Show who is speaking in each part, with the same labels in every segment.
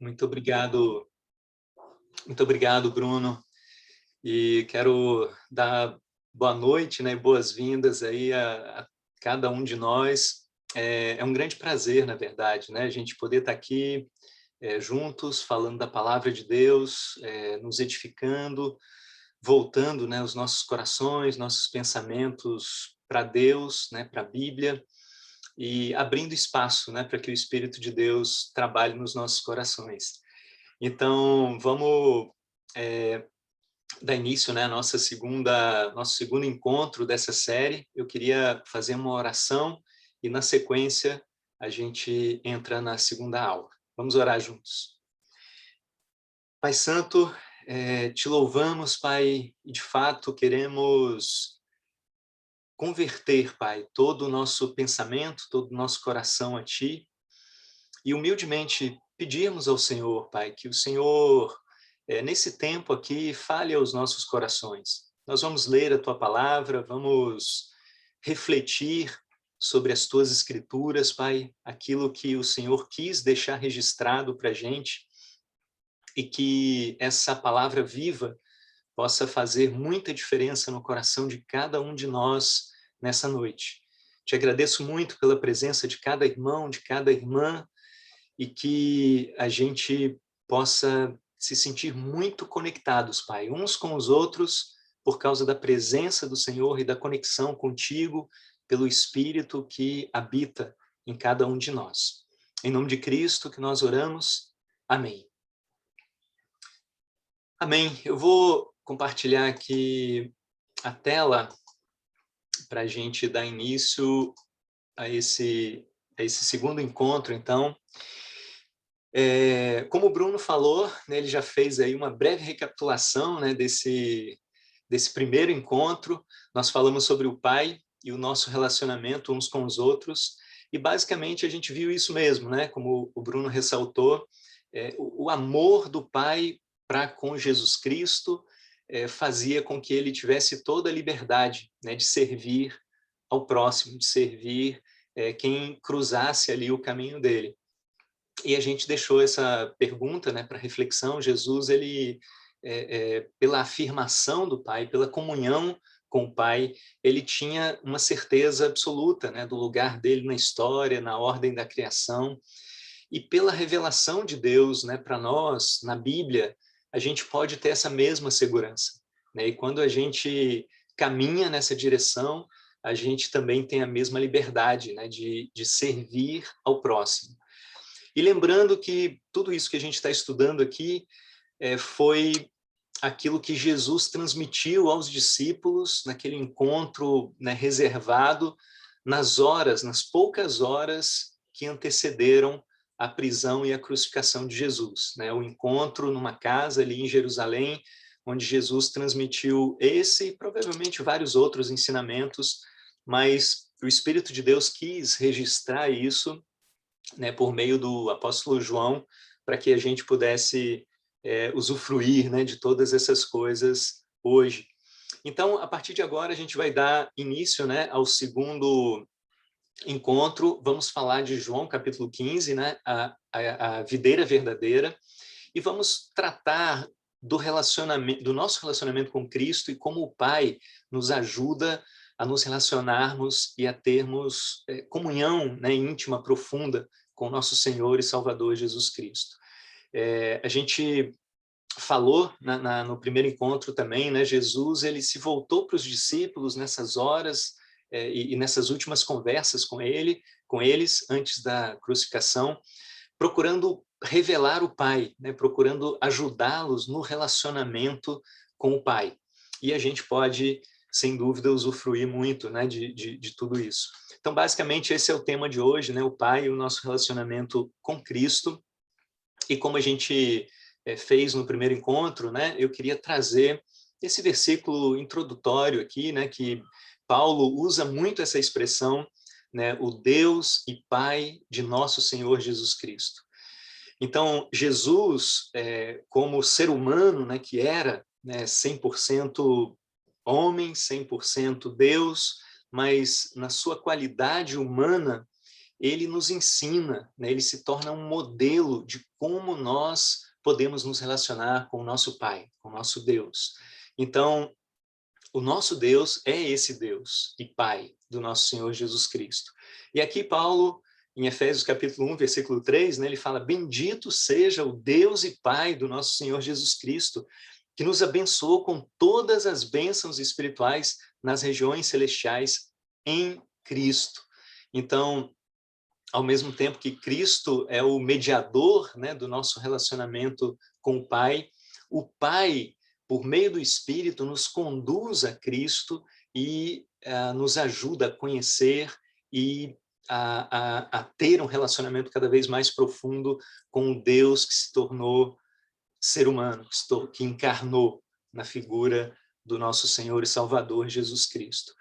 Speaker 1: Muito obrigado, Bruno. E quero dar boa noite, né, boas-vindas aí a cada um de nós. É um grande prazer, na verdade, né, a gente poder estar aqui juntos, falando da palavra de Deus, nos edificando, voltando, né, os nossos corações, nossos pensamentos para Deus, né, para a Bíblia, e abrindo espaço, né, para que o Espírito de Deus trabalhe nos nossos corações. Então, vamos dar início, né, nosso segundo encontro dessa série. Eu queria fazer uma oração e, na sequência, a gente entra na segunda aula. Vamos orar juntos. Pai Santo, te louvamos, Pai, e de fato queremos converter, Pai, todo o nosso pensamento, todo o nosso coração a Ti, e humildemente pedimos ao Senhor, Pai, que o Senhor, nesse tempo aqui, fale aos nossos corações. Nós vamos ler a Tua palavra, vamos refletir sobre as Tuas Escrituras, Pai, aquilo que o Senhor quis deixar registrado para a gente, e que essa palavra viva possa fazer muita diferença no coração de cada um de nós nessa noite. Te agradeço muito pela presença de cada irmão, de cada irmã, e que a gente possa se sentir muito conectados, Pai, uns com os outros, por causa da presença do Senhor e da conexão contigo, pelo Espírito que habita em cada um de nós. Em nome de Cristo que nós oramos. Amém. Amém. Eu vou compartilhar aqui a tela para a gente dar início a esse segundo encontro, então. Como o Bruno falou, né, ele já fez aí uma breve recapitulação, né, desse primeiro encontro. Nós falamos sobre o Pai e o nosso relacionamento uns com os outros, e basicamente a gente viu isso mesmo, né, como o Bruno ressaltou, o amor do Pai para com Jesus Cristo fazia com que ele tivesse toda a liberdade, né, de servir ao próximo, de servir quem cruzasse ali o caminho dele. E a gente deixou essa pergunta, né, para reflexão. Jesus, ele, pela afirmação do Pai, pela comunhão com o Pai, ele tinha uma certeza absoluta, né, do lugar dele na história, na ordem da criação. E pela revelação de Deus, né, para nós, na Bíblia, a gente pode ter essa mesma segurança, né? E quando a gente caminha nessa direção, a gente também tem a mesma liberdade, né, de servir ao próximo. E lembrando que tudo isso que a gente está estudando aqui foi aquilo que Jesus transmitiu aos discípulos naquele encontro, né, reservado nas poucas horas que antecederam a prisão e a crucificação de Jesus, né? O encontro numa casa ali em Jerusalém, onde Jesus transmitiu esse e provavelmente vários outros ensinamentos, mas o Espírito de Deus quis registrar isso, né, por meio do apóstolo João, para que a gente pudesse usufruir, né, de todas essas coisas hoje. Então, a partir de agora, a gente vai dar início, né, ao segundo encontro. Vamos falar de João, capítulo 15, né, a videira verdadeira, e vamos tratar do nosso relacionamento com Cristo e como o Pai nos ajuda a nos relacionarmos e a termos comunhão, né, íntima, profunda com nosso Senhor e Salvador Jesus Cristo. A gente falou no primeiro encontro também, né, Jesus, ele se voltou para os discípulos nessas horas e nessas últimas conversas com eles antes da crucificação, procurando revelar o Pai, né, procurando ajudá-los no relacionamento com o Pai. E a gente pode, sem dúvida, usufruir muito, né, de tudo isso. Então, basicamente, esse é o tema de hoje, né, o Pai e o nosso relacionamento com Cristo. E como a gente fez no primeiro encontro, né, eu queria trazer esse versículo introdutório aqui, né, que Paulo usa muito essa expressão, né, o Deus e Pai de nosso Senhor Jesus Cristo. Então, Jesus, como ser humano, né, que era, né, 100% homem, 100% Deus, mas na sua qualidade humana, ele nos ensina, né? Ele se torna um modelo de como nós podemos nos relacionar com o nosso Pai, com o nosso Deus. Então, o nosso Deus é esse Deus e Pai do nosso Senhor Jesus Cristo. E aqui Paulo, em Efésios capítulo 1, versículo 3, né, ele fala: bendito seja o Deus e Pai do nosso Senhor Jesus Cristo, que nos abençoou com todas as bênçãos espirituais nas regiões celestiais em Cristo. Então, ao mesmo tempo que Cristo é o mediador, né, do nosso relacionamento com o Pai, por meio do Espírito, nos conduz a Cristo e nos ajuda a conhecer e a ter um relacionamento cada vez mais profundo com o Deus que se tornou ser humano, que encarnou na figura do nosso Senhor e Salvador Jesus Cristo.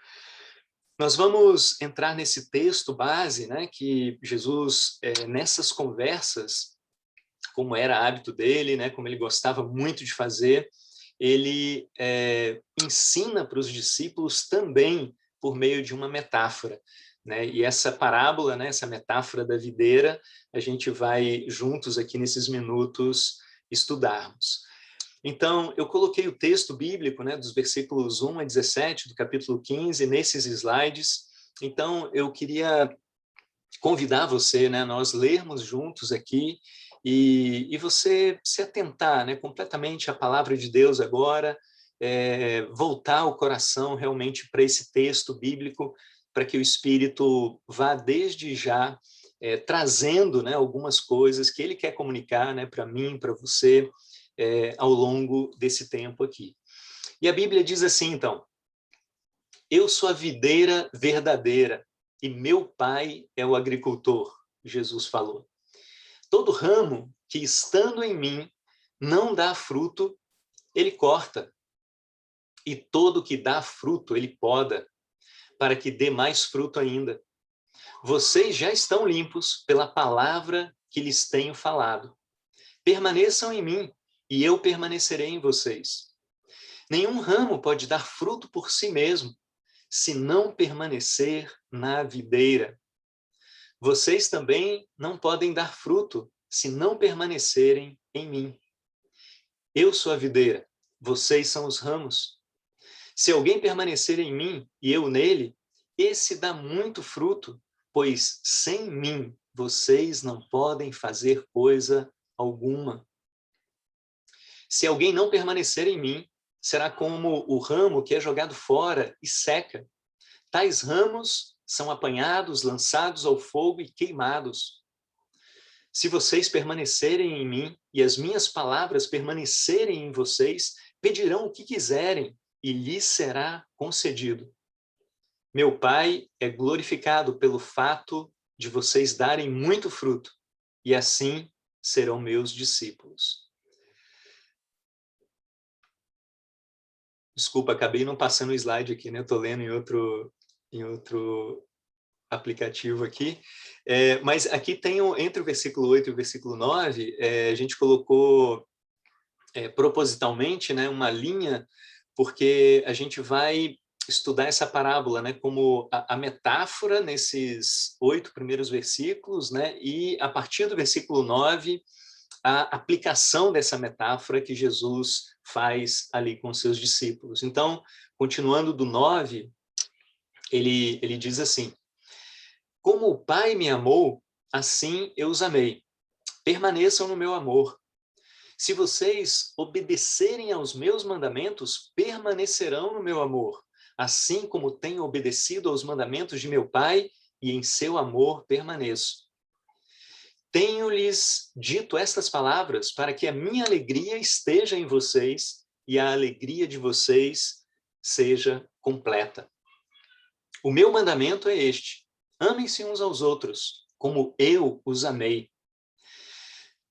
Speaker 1: Nós vamos entrar nesse texto base, né, que Jesus, nessas conversas, como era hábito dele, né, como ele gostava muito de fazer, ele ensina para os discípulos também por meio de uma metáfora, né? E essa parábola, né, essa metáfora da videira, a gente vai juntos aqui nesses minutos estudarmos. Então, eu coloquei o texto bíblico, né, dos versículos 1 a 17 do capítulo 15 nesses slides. Então, eu queria convidar você, né, nós lermos juntos aqui e você se atentar, né, completamente à palavra de Deus agora, voltar o coração realmente para esse texto bíblico, para que o Espírito vá desde já trazendo, né, algumas coisas que ele quer comunicar, né, para mim, para você, ao longo desse tempo aqui. E a Bíblia diz assim, então: eu sou a videira verdadeira e meu pai é o agricultor, Jesus falou. Todo ramo que estando em mim não dá fruto, ele corta. E todo que dá fruto, ele poda, para que dê mais fruto ainda. Vocês já estão limpos pela palavra que lhes tenho falado. Permaneçam em mim, e eu permanecerei em vocês. Nenhum ramo pode dar fruto por si mesmo, se não permanecer na videira. Vocês também não podem dar fruto, se não permanecerem em mim. Eu sou a videira, vocês são os ramos. Se alguém permanecer em mim e eu nele, esse dá muito fruto, pois sem mim vocês não podem fazer coisa alguma. Se alguém não permanecer em mim, será como o ramo que é jogado fora e seca. Tais ramos são apanhados, lançados ao fogo e queimados. Se vocês permanecerem em mim e as minhas palavras permanecerem em vocês, pedirão o que quiserem e lhes será concedido. Meu Pai é glorificado pelo fato de vocês darem muito fruto, e assim serão meus discípulos. Desculpa, acabei não passando o slide aqui, né? Estou lendo em outro aplicativo aqui. Mas aqui tem, entre o versículo 8 e o versículo 9, a gente colocou propositalmente, né, uma linha, porque a gente vai estudar essa parábola, né, como a metáfora nesses 8 primeiros versículos, né, e a partir do versículo 9, a aplicação dessa metáfora que Jesus faz ali com seus discípulos. Então, continuando do 9, ele diz assim: como o Pai me amou, assim eu os amei. Permaneçam no meu amor. Se vocês obedecerem aos meus mandamentos, permanecerão no meu amor, assim como tenho obedecido aos mandamentos de meu Pai, e em seu amor permaneço. Tenho-lhes dito estas palavras para que a minha alegria esteja em vocês e a alegria de vocês seja completa. O meu mandamento é este: amem-se uns aos outros, como eu os amei.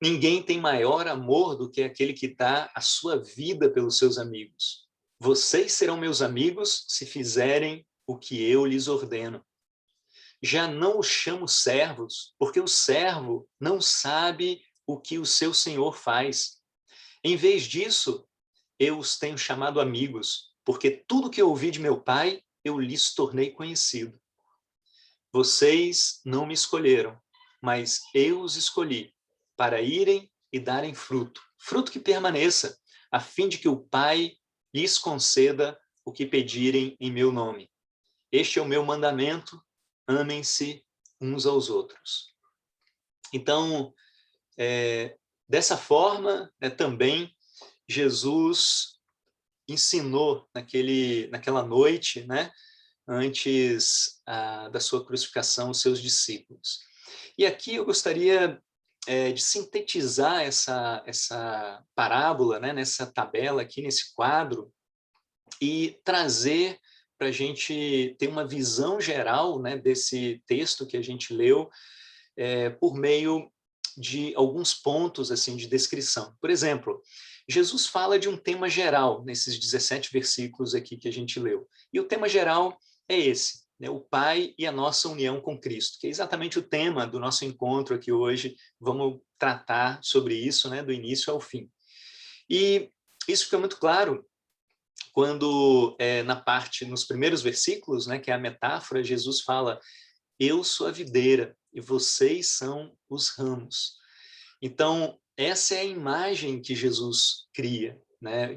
Speaker 1: Ninguém tem maior amor do que aquele que dá a sua vida pelos seus amigos. Vocês serão meus amigos se fizerem o que eu lhes ordeno. Já não os chamo servos, porque o servo não sabe o que o seu senhor faz. Em vez disso, eu os tenho chamado amigos, porque tudo que eu ouvi de meu pai, eu lhes tornei conhecido. Vocês não me escolheram, mas eu os escolhi para irem e darem fruto, fruto que permaneça, a fim de que o Pai lhes conceda o que pedirem em meu nome. Este é o meu mandamento, amem-se uns aos outros. Então, dessa forma, também Jesus ensinou naquela noite, antes da sua crucificação, os seus discípulos. E aqui eu gostaria de sintetizar essa parábola, nessa tabela aqui, nesse quadro, e trazer para a gente ter uma visão geral, desse texto que a gente leu, por meio de alguns pontos assim de descrição. Por exemplo, Jesus fala de um tema geral nesses 17 versículos aqui que a gente leu. E o tema geral é esse, o Pai e a nossa união com Cristo, que é exatamente o tema do nosso encontro aqui hoje. Vamos tratar sobre isso, do início ao fim. E isso fica muito claro quando, nos primeiros versículos, que é a metáfora, Jesus fala: eu sou a videira e vocês são os ramos. Então, essa é a imagem que Jesus cria,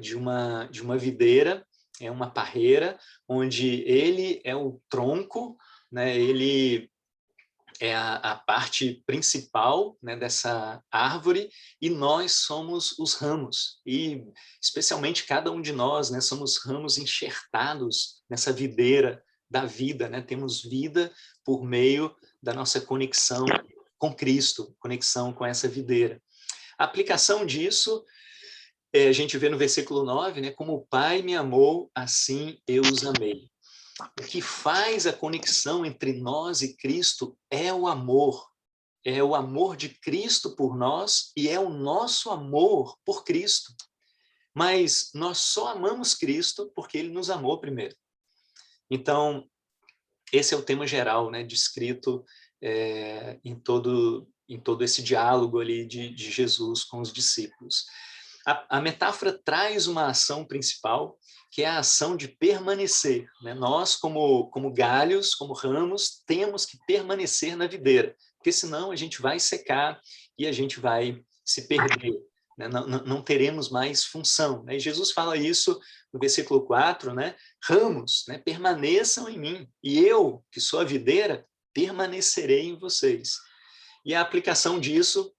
Speaker 1: de uma videira, é uma parreira, onde ele é o tronco, ele é a parte principal, dessa árvore, e nós somos os ramos, e especialmente cada um de nós, somos ramos enxertados nessa videira da vida, temos vida por meio da nossa conexão com Cristo, conexão com essa videira. A aplicação disso, a gente vê no versículo 9, como o Pai me amou, assim eu os amei. O que faz a conexão entre nós e Cristo é o amor de Cristo por nós e é o nosso amor por Cristo. Mas nós só amamos Cristo porque ele nos amou primeiro. Então, esse é o tema geral, descrito em todo esse diálogo ali de Jesus com os discípulos. A metáfora traz uma ação principal, que é a ação de permanecer. Nós, como galhos, como ramos, temos que permanecer na videira, porque senão a gente vai secar e a gente vai se perder. Não teremos mais função. E Jesus fala isso no versículo 4, ramos, permaneçam em mim, e eu, que sou a videira, permanecerei em vocês. E a aplicação disso,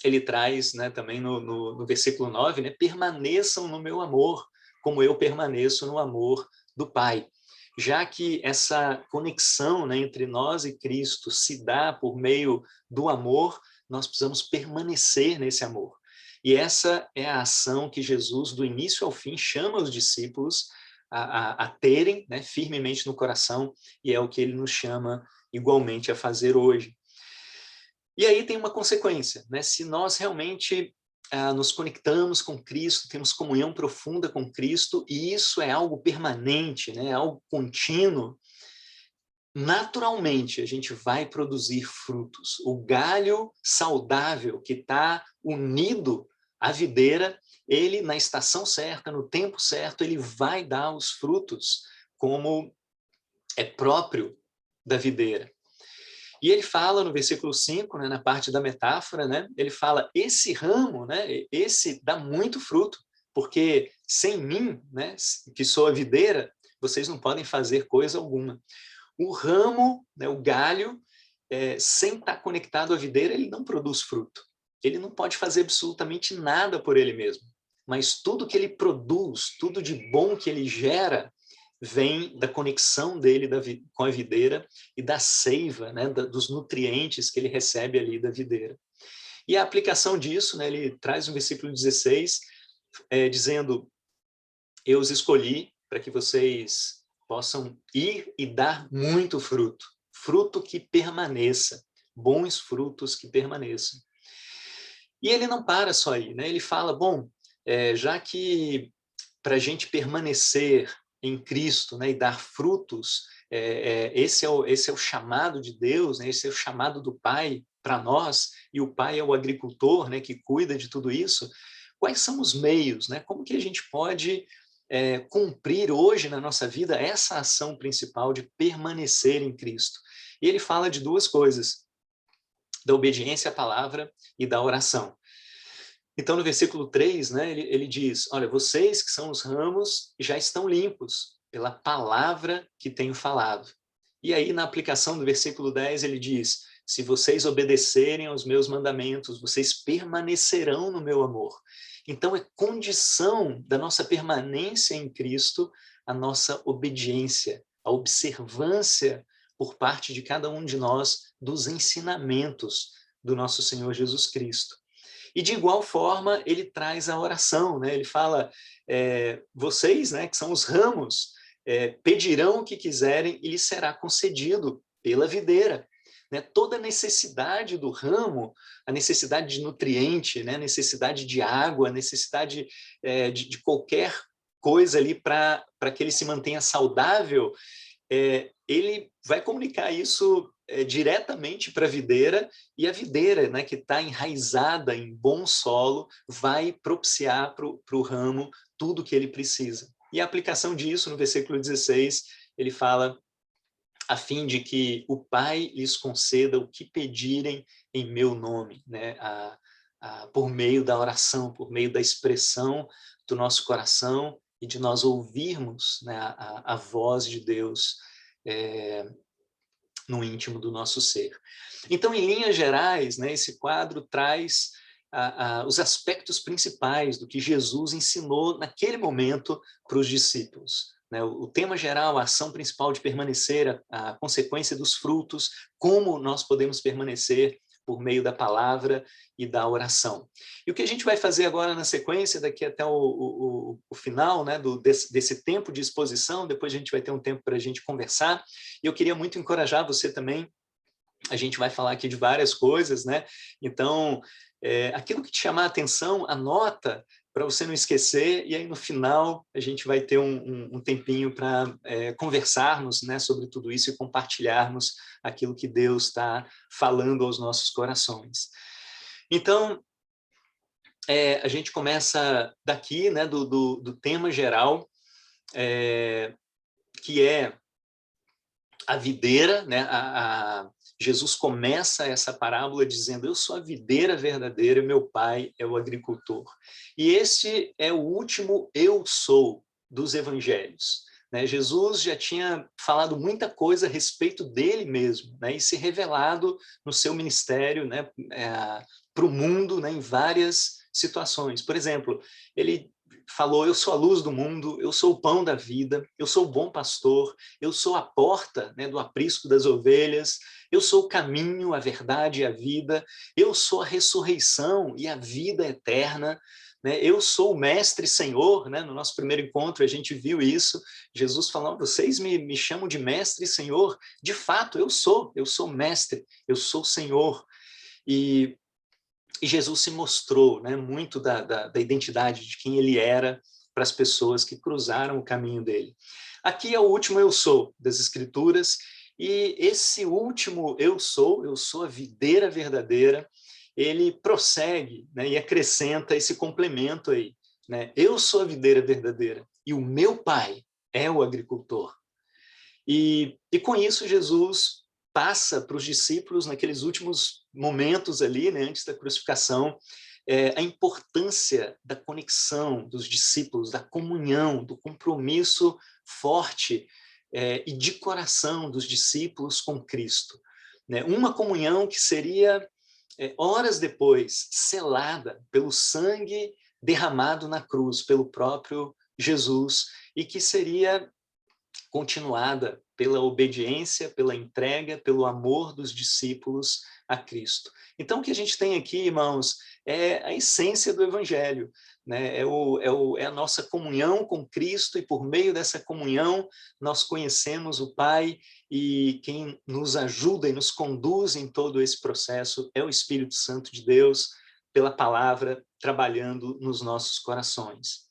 Speaker 1: ele traz também no versículo 9, permaneçam no meu amor, como eu permaneço no amor do Pai. Já que essa conexão entre nós e Cristo se dá por meio do amor, nós precisamos permanecer nesse amor. E essa é a ação que Jesus, do início ao fim, chama os discípulos a terem firmemente no coração, e é o que ele nos chama igualmente a fazer hoje. E aí tem uma consequência, se nós realmente nos conectamos com Cristo, temos comunhão profunda com Cristo, e isso é algo permanente, algo contínuo, naturalmente a gente vai produzir frutos. O galho saudável que está unido à videira, ele na estação certa, no tempo certo, ele vai dar os frutos como é próprio da videira. E ele fala no versículo 5, na parte da metáfora, ele fala: esse ramo, esse dá muito fruto, porque sem mim, que sou a videira, vocês não podem fazer coisa alguma. O ramo, o galho, sem estar conectado à videira, ele não produz fruto. Ele não pode fazer absolutamente nada por ele mesmo. Mas tudo que ele produz, tudo de bom que ele gera, vem da conexão dele com a videira e da seiva, dos nutrientes que ele recebe ali da videira. E a aplicação disso, ele traz no versículo 16, dizendo: eu os escolhi para que vocês possam ir e dar muito fruto, fruto que permaneça, bons frutos que permaneçam. E ele não para só aí, ele fala: bom, já que para a gente permanecer em Cristo, e dar frutos, esse é o chamado de Deus, esse é o chamado do Pai para nós, e o Pai é o agricultor, que cuida de tudo isso. Quais são os meios, como que a gente pode cumprir hoje na nossa vida essa ação principal de permanecer em Cristo? E ele fala de duas coisas, da obediência à palavra e da oração. Então, no versículo 3, né, ele diz, olha, vocês que são os ramos já estão limpos pela palavra que tenho falado. E aí, na aplicação do versículo 10, ele diz, se vocês obedecerem aos meus mandamentos, vocês permanecerão no meu amor. Então, é condição da nossa permanência em Cristo a nossa obediência, a observância por parte de cada um de nós dos ensinamentos do nosso Senhor Jesus Cristo. E de igual forma, ele traz a oração, né? Ele fala, vocês, né, que são os ramos, pedirão o que quiserem e lhes será concedido pela videira. Né? Toda a necessidade do ramo, a necessidade de nutriente, né? A necessidade de água, a necessidade de qualquer coisa ali para que ele se mantenha saudável, ele vai comunicar isso diretamente para a videira, e a videira, né, que está enraizada em bom solo, vai propiciar para o ramo tudo o que ele precisa. E a aplicação disso, no versículo 16, ele fala, a fim de que o Pai lhes conceda o que pedirem em meu nome, né, por meio da oração, por meio da expressão do nosso coração e de nós ouvirmos, né, a voz de Deus no íntimo do nosso ser. Então, em linhas gerais, né, esse quadro traz os aspectos principais do que Jesus ensinou naquele momento para os discípulos. Né? O tema geral, a ação principal de permanecer, a consequência dos frutos, como nós podemos permanecer por meio da palavra e da oração. E o que a gente vai fazer agora na sequência, daqui até o final, né, desse tempo de exposição, depois a gente vai ter um tempo para a gente conversar, e eu queria muito encorajar você também, a gente vai falar aqui de várias coisas, né? Então, aquilo que te chamar a atenção, anota para você não esquecer, e aí no final a gente vai ter um tempinho para conversarmos, né, sobre tudo isso e compartilharmos aquilo que Deus está falando aos nossos corações. Então, a gente começa daqui, né, do tema geral, que é a videira, né, Jesus começa essa parábola dizendo, eu sou a videira verdadeira, meu pai é o agricultor. E esse é o último eu sou dos evangelhos. Né? Jesus já tinha falado muita coisa a respeito dele mesmo, né? E se revelado no seu ministério, né, para o mundo, né, em várias situações. Por exemplo, ele falou, eu sou a luz do mundo, eu sou o pão da vida, eu sou o bom pastor, eu sou a porta, né, do aprisco das ovelhas, eu sou o caminho, a verdade e a vida, eu sou a ressurreição e a vida eterna, né? Eu sou o mestre e senhor, né? No nosso primeiro encontro a gente viu isso, Jesus falando, vocês me chamam de mestre e senhor, de fato eu sou mestre, eu sou senhor, e Jesus se mostrou, né, muito da identidade de quem ele era para as pessoas que cruzaram o caminho dele. Aqui é o último eu sou das Escrituras, e esse último eu sou a videira verdadeira, ele prossegue, né, e acrescenta esse complemento aí. Né? Eu sou a videira verdadeira e o meu pai é o agricultor. E com isso Jesus passa para os discípulos, naqueles últimos momentos ali, né, antes da crucificação, a importância da conexão dos discípulos, da comunhão, do compromisso forte e de coração dos discípulos com Cristo. Né? Uma comunhão que seria, horas depois, selada pelo sangue derramado na cruz, pelo próprio Jesus, e que seria continuada pela obediência, pela entrega, pelo amor dos discípulos a Cristo. Então, o que a gente tem aqui, irmãos, é a essência do Evangelho, né? É a nossa comunhão com Cristo, e por meio dessa comunhão nós conhecemos o Pai, e quem nos ajuda e nos conduz em todo esse processo é o Espírito Santo de Deus, pela palavra, trabalhando nos nossos corações.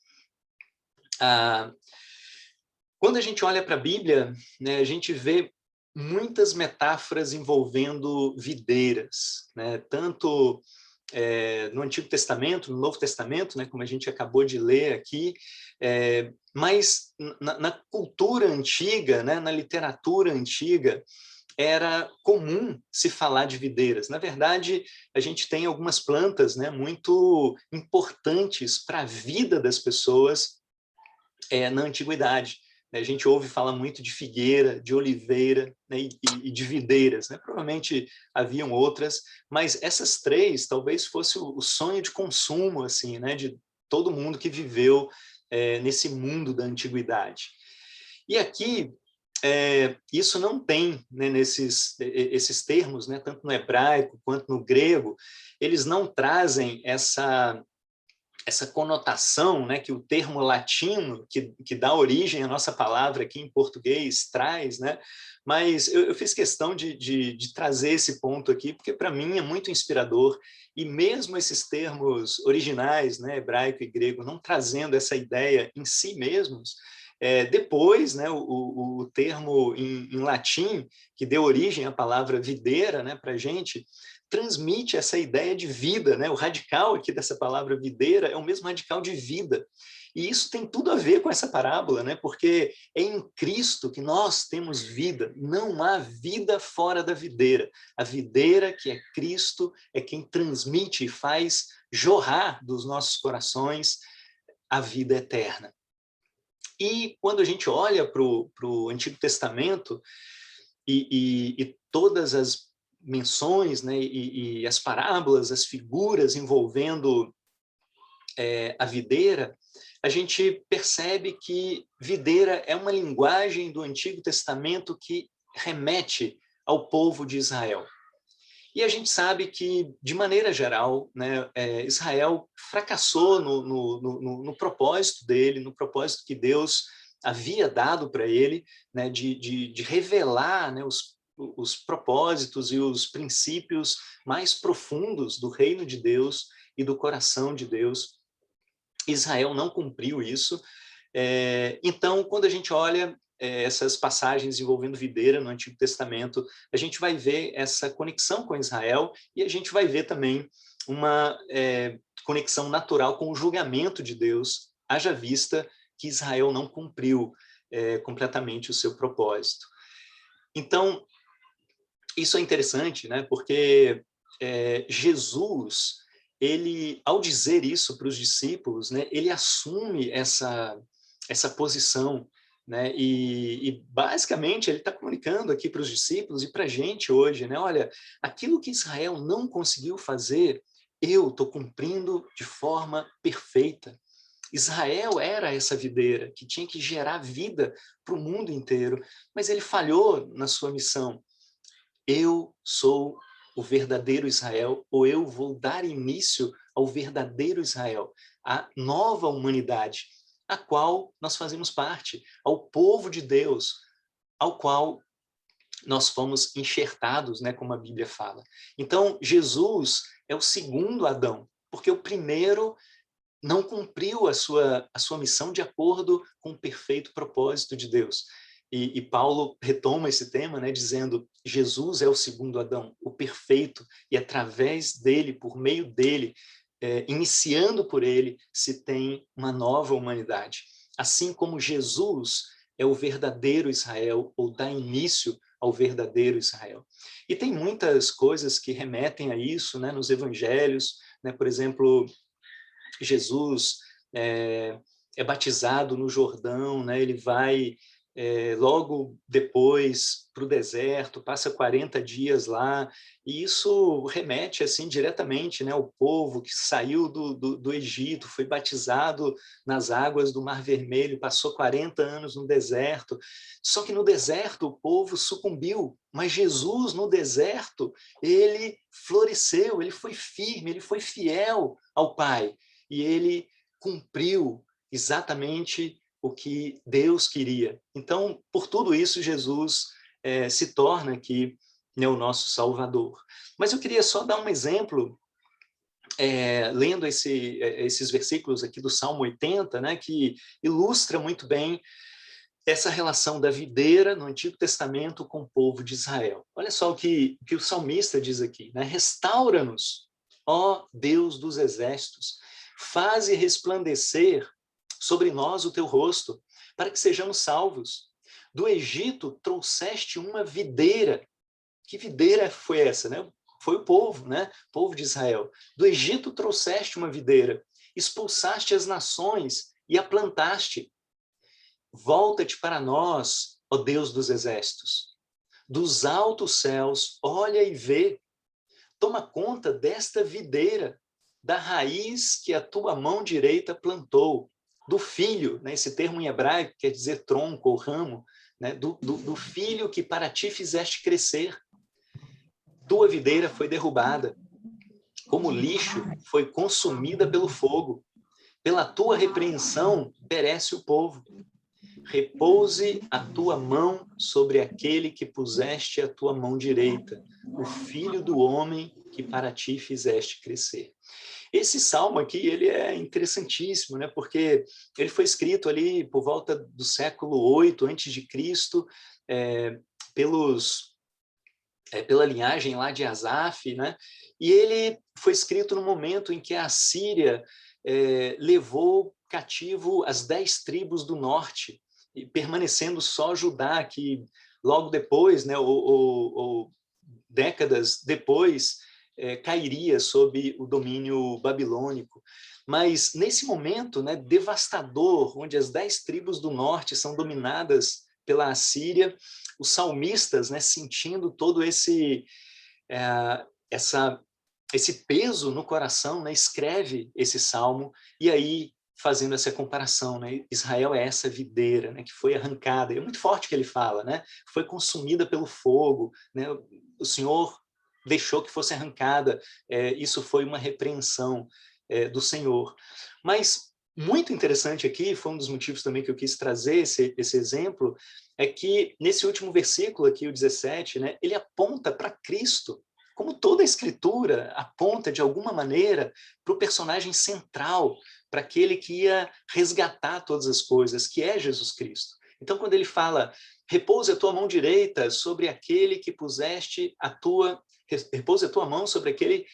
Speaker 1: Quando a gente olha para a Bíblia, né, a gente vê muitas metáforas envolvendo videiras, né, tanto no Antigo Testamento, no Novo Testamento, né, como a gente acabou de ler aqui, mas na cultura antiga, né, na literatura antiga, era comum se falar de videiras. Na verdade, a gente tem algumas plantas, né, muito importantes para a vida das pessoas na antiguidade. A gente ouve falar muito de figueira, de oliveira, né, e de videiras. Né? Provavelmente haviam outras, mas essas três talvez fosse o sonho de consumo assim, né, de todo mundo que viveu nesse mundo da antiguidade. E aqui, isso não tem, né, esses termos, né, tanto no hebraico quanto no grego, eles não trazem essa conotação, né, que o termo latino, que dá origem à nossa palavra aqui em português, traz, né? Mas eu fiz questão de trazer esse ponto aqui, porque para mim é muito inspirador, e mesmo esses termos originais, né, hebraico e grego, não trazendo essa ideia em si mesmos, depois, né, o termo em latim, que deu origem à palavra videira, né, para a gente, transmite essa ideia de vida, né? O radical aqui dessa palavra videira é o mesmo radical de vida. E isso tem tudo a ver com essa parábola, né? Porque é em Cristo que nós temos vida, não há vida fora da videira. A videira, que é Cristo, é quem transmite e faz jorrar dos nossos corações a vida eterna. E quando a gente olha para o Antigo Testamento e todas as menções, né, e as parábolas, as figuras envolvendo a videira, a gente percebe que videira é uma linguagem do Antigo Testamento que remete ao povo de Israel. E a gente sabe que, de maneira geral, né, Israel fracassou no propósito dele, no propósito que Deus havia dado para ele, né, de revelar, né, os propósitos e os princípios mais profundos do reino de Deus e do coração de Deus. Israel não cumpriu isso. Então, quando a gente olha essas passagens envolvendo videira no Antigo Testamento, a gente vai ver essa conexão com Israel e a gente vai ver também uma conexão natural com o julgamento de Deus, haja vista que Israel não cumpriu completamente o seu propósito. Então, isso é interessante, né? Porque Jesus, ele, ao dizer isso para os discípulos, né, ele assume essa posição, né? E basicamente ele está comunicando aqui para os discípulos e para a gente hoje, né? Olha, aquilo que Israel não conseguiu fazer, eu estou cumprindo de forma perfeita. Israel era essa videira que tinha que gerar vida para o mundo inteiro, mas ele falhou na sua missão. Eu sou o verdadeiro Israel, ou eu vou dar início ao verdadeiro Israel, a nova humanidade, a qual nós fazemos parte, ao povo de Deus, ao qual nós fomos enxertados, né, como a Bíblia fala. Então, Jesus é o segundo Adão, porque o primeiro não cumpriu a sua missão de acordo com o perfeito propósito de Deus. E Paulo retoma esse tema, né, dizendo: Jesus é o segundo Adão, o perfeito, e através dele, por meio dele, iniciando por ele, se tem uma nova humanidade. Assim como Jesus é o verdadeiro Israel, ou dá início ao verdadeiro Israel. E tem muitas coisas que remetem a isso, né, nos evangelhos, né, por exemplo, Jesus é batizado no Jordão, né? Ele vai logo depois para o deserto, passa 40 dias lá, e isso remete assim diretamente, né, ao povo que saiu do Egito, foi batizado nas águas do Mar Vermelho, passou 40 anos no deserto, só que no deserto o povo sucumbiu, mas Jesus no deserto, ele floresceu, ele foi firme, ele foi fiel ao Pai, e ele cumpriu exatamente o que Deus queria. Então, por tudo isso, Jesus se torna aqui, né, o nosso Salvador. Mas eu queria só dar um exemplo, lendo esses versículos aqui do Salmo 80, né, que ilustra muito bem essa relação da videira no Antigo Testamento com o povo de Israel. Olha só o que o salmista diz aqui, né? Restaura-nos, ó Deus dos exércitos, faze resplandecer sobre nós o teu rosto, para que sejamos salvos. Do Egito trouxeste uma videira Que videira foi essa, né? Foi o povo, né? O povo de Israel. Do Egito trouxeste uma videira, expulsaste as nações e a plantaste. Volta-te para nós, ó Deus dos exércitos. Dos altos céus, olha e vê. Toma conta desta videira, da raiz que a tua mão direita plantou, do filho, né? Esse termo em hebraico quer dizer tronco ou ramo, né? Do filho que para ti fizeste crescer. Tua videira foi derrubada, como lixo foi consumida pelo fogo. Pela tua repreensão perece o povo. Repouse a tua mão sobre aquele que puseste a tua mão direita, o filho do homem que para ti fizeste crescer. Esse salmo aqui, ele é interessantíssimo, né? Porque ele foi escrito ali por volta do século 8 antes de Cristo, pela linhagem lá de Asaf, né? E ele foi escrito no momento em que a Síria levou cativo as 10 tribos do norte, e permanecendo só Judá, que logo depois, né, ou décadas depois, cairia sob o domínio babilônico. Mas nesse momento, né, devastador, onde as 10 tribos do norte são dominadas pela Assíria, os salmistas, né, sentindo todo esse peso no coração, né, escreve esse salmo, e aí fazendo essa comparação, né, Israel é essa videira, né, que foi arrancada, é muito forte que ele fala, né, foi consumida pelo fogo, né, o Senhor deixou que fosse arrancada, isso foi uma repreensão do Senhor. Mas muito interessante aqui, foi um dos motivos também que eu quis trazer esse exemplo, é que nesse último versículo aqui, o 17, né, ele aponta para Cristo, como toda a Escritura aponta, de alguma maneira, para o personagem central, para aquele que ia resgatar todas as coisas, que é Jesus Cristo. Então, quando ele fala, repouse a tua mão direita sobre aquele que puseste a tua... Repouse a tua mão sobre aquele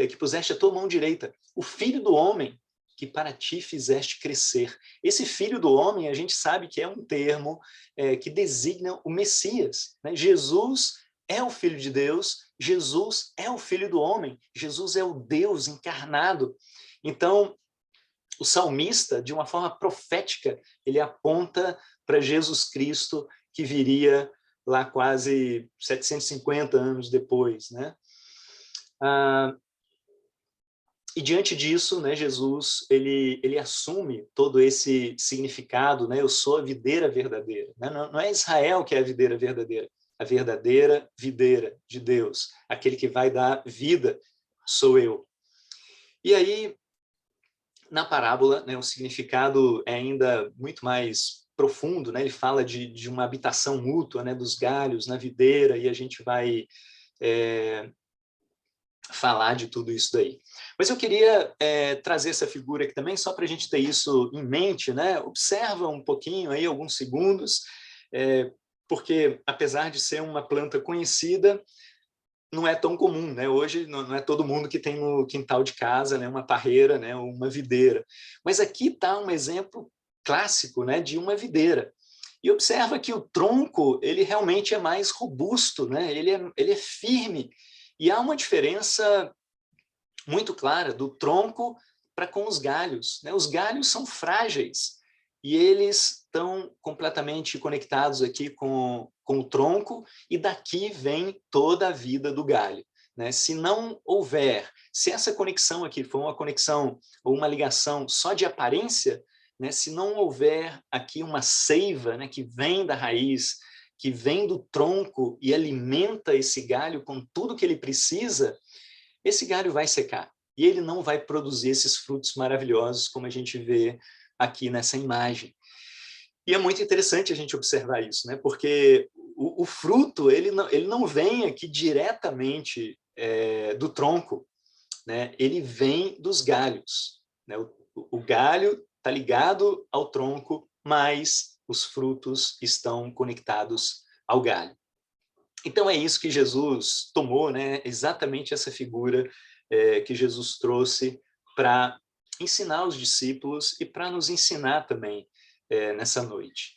Speaker 1: que puseste a tua mão direita, o Filho do Homem, que para ti fizeste crescer. Esse Filho do Homem, a gente sabe que é um termo que designa o Messias, né? Jesus é o Filho de Deus, Jesus é o Filho do Homem, Jesus é o Deus encarnado. Então, o salmista, de uma forma profética, ele aponta para Jesus Cristo, que viria lá quase 750 anos depois, né? E diante disso, né, Jesus ele assume todo esse significado, né? Eu sou a videira verdadeira, né? Não é Israel que é a videira verdadeira videira de Deus, aquele que vai dar vida sou eu. E aí, na parábola, né, o significado é ainda muito mais profundo, né? Ele fala de uma habitação mútua, né, dos galhos na videira, e a gente vai falar de tudo isso daí. Mas eu queria trazer essa figura aqui também, só para a gente ter isso em mente, né? Observa um pouquinho aí, alguns segundos, porque apesar de ser uma planta conhecida, não é tão comum, né? Hoje não é todo mundo que tem no quintal de casa, né, uma parreira, né, uma videira. Mas aqui está um exemplo clássico, né, de uma videira. E observa que o tronco, ele realmente é mais robusto, né? Ele é firme. E há uma diferença muito clara do tronco para com os galhos, né? Os galhos são frágeis e eles estão completamente conectados aqui com o tronco, e daqui vem toda a vida do galho, né? Se não houver, se essa conexão aqui for uma conexão ou uma ligação só de aparência, né? Se não houver aqui uma seiva, né, que vem da raiz, que vem do tronco e alimenta esse galho com tudo que ele precisa, esse galho vai secar e ele não vai produzir esses frutos maravilhosos como a gente vê aqui nessa imagem. E é muito interessante a gente observar isso, né? Porque o fruto ele não vem aqui diretamente do tronco, né? Ele vem dos galhos, né? O galho está ligado ao tronco, mas os frutos estão conectados ao galho. Então é isso que Jesus tomou, né? Exatamente essa figura que Jesus trouxe para ensinar os discípulos e para nos ensinar também nessa noite.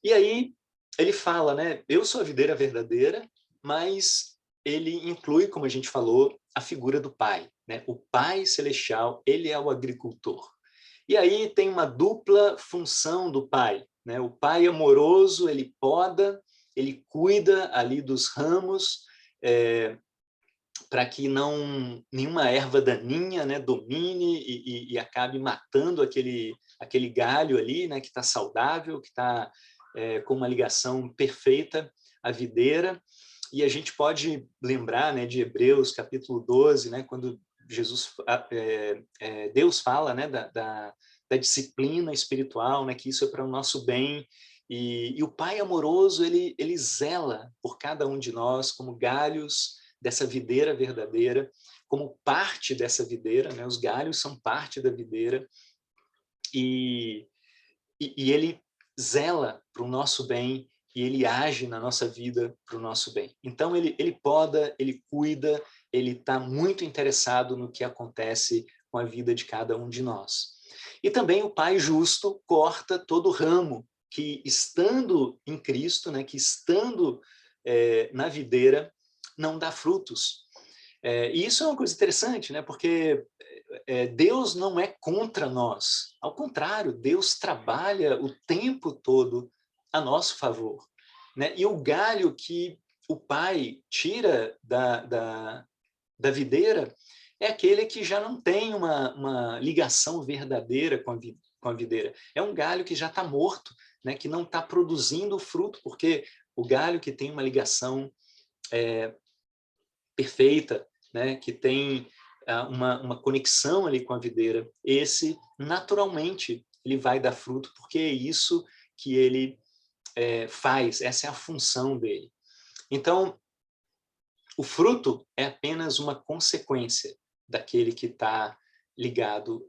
Speaker 1: E aí ele fala, né? Eu sou a videira verdadeira mas ele inclui, como a gente falou, a figura do Pai, né? O Pai Celestial, ele é o agricultor. E aí tem uma dupla função do Pai, né? O Pai amoroso, ele poda, ele cuida ali dos ramos, para que não nenhuma erva daninha, né, domine e acabe matando aquele galho ali, né, que está saudável, que está com uma ligação perfeita à videira. E a gente pode lembrar, né, de Hebreus capítulo 12, né, quando Deus fala, né, da disciplina espiritual, né, que isso é para o nosso bem. E o Pai amoroso, ele zela por cada um de nós como galhos dessa videira verdadeira, como parte dessa videira, né? Os galhos são parte da videira, e ele zela para o nosso bem, e ele age na nossa vida para o nosso bem. Então ele poda, ele cuida, ele está muito interessado no que acontece com a vida de cada um de nós. E também o Pai justo corta todo ramo que, estando em Cristo, né, que estando na videira, não dá frutos. E isso é uma coisa interessante, né? Porque Deus não é contra nós. Ao contrário, Deus trabalha o tempo todo a nosso favor, né? E o galho que o Pai tira da videira é aquele que já não tem uma ligação verdadeira com a videira. É um galho que já está morto, né? Que não está produzindo fruto, porque o galho que tem uma ligação perfeita, né, que tem uma conexão ali com a videira, esse naturalmente ele vai dar fruto, porque é isso que ele faz, essa é a função dele. Então, o fruto é apenas uma consequência daquele que está ligado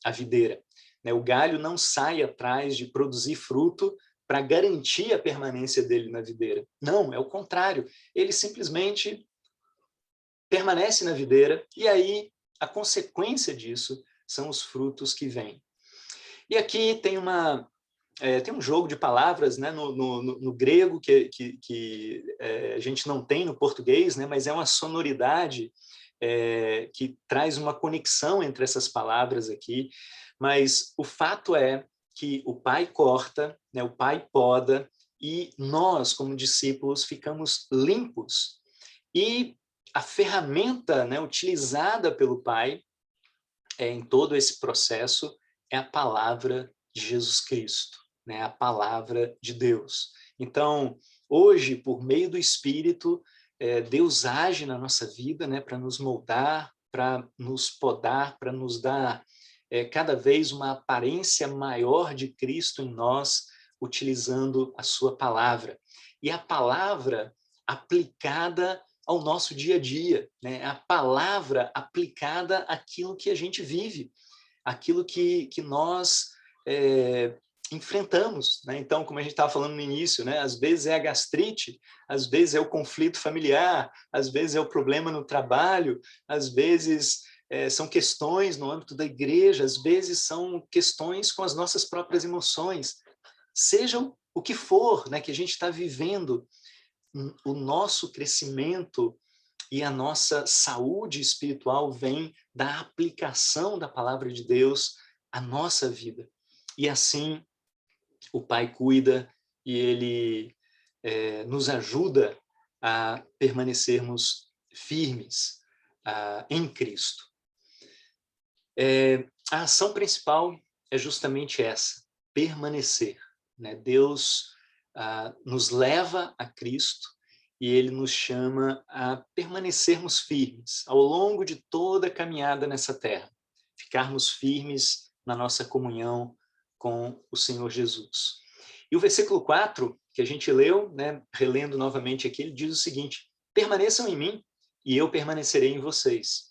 Speaker 1: à videira, né? O galho não sai atrás de produzir fruto para garantir a permanência dele na videira. Não, é o contrário. Ele simplesmente permanece na videira, e aí a consequência disso são os frutos que vêm. E aqui tem tem um jogo de palavras, né, no grego que a gente não tem no português, né, mas é uma sonoridade que traz uma conexão entre essas palavras aqui. Mas o fato é que o Pai corta, né, o Pai poda, e nós, como discípulos, ficamos limpos. E a ferramenta, né, utilizada pelo Pai em todo esse processo é a palavra de Jesus Cristo, né, a palavra de Deus. Então, hoje, por meio do Espírito, Deus age na nossa vida, né, para nos moldar, para nos podar, para nos dar cada vez uma aparência maior de Cristo em nós, utilizando a sua palavra. E a palavra aplicada ao nosso dia a dia, né? A palavra aplicada àquilo que a gente vive, aquilo que nós enfrentamos, né? Então, como a gente estava falando no início, né? Às vezes é a gastrite, às vezes é o conflito familiar, às vezes é o problema no trabalho, às vezes são questões no âmbito da igreja, às vezes são questões com as nossas próprias emoções. Sejam o que for, né, que a gente está vivendo, o nosso crescimento e a nossa saúde espiritual vem da aplicação da palavra de Deus à nossa vida. E assim o Pai cuida e Ele nos ajuda a permanecermos firmes em Cristo. A ação principal é justamente essa, permanecer, né? Deus nos leva a Cristo e Ele nos chama a permanecermos firmes ao longo de toda a caminhada nessa terra, ficarmos firmes na nossa comunhão com o Senhor Jesus. E o versículo 4, que a gente leu, né, relendo novamente aqui, ele diz o seguinte: permaneçam em mim e eu permanecerei em vocês.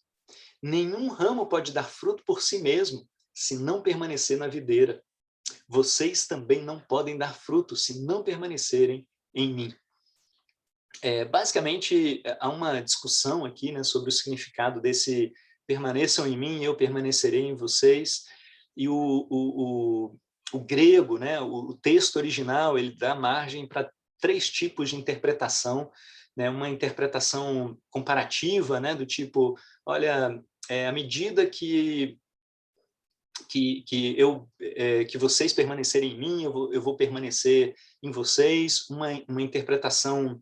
Speaker 1: Nenhum ramo pode dar fruto por si mesmo, se não permanecer na videira. Vocês também não podem dar fruto se não permanecerem em mim. Basicamente, há uma discussão aqui, né, sobre o significado desse permaneçam em mim, eu permanecerei em vocês. E o grego, né, o texto original, ele dá margem para 3 tipos de interpretação né, uma interpretação comparativa, né, do tipo, olha, à medida que que vocês permanecerem em mim, eu vou permanecer em vocês, uma interpretação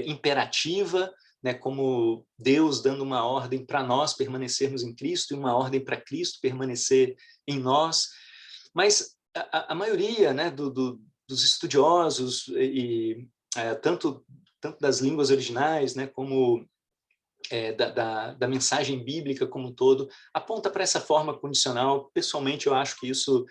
Speaker 1: imperativa, né, como Deus dando uma ordem para nós permanecermos em Cristo e uma ordem para Cristo permanecer em nós. Mas a maioria, né, dos estudiosos, tanto das línguas originais, né, como da mensagem bíblica como um todo, aponta para essa forma condicional. Pessoalmente, eu acho que isso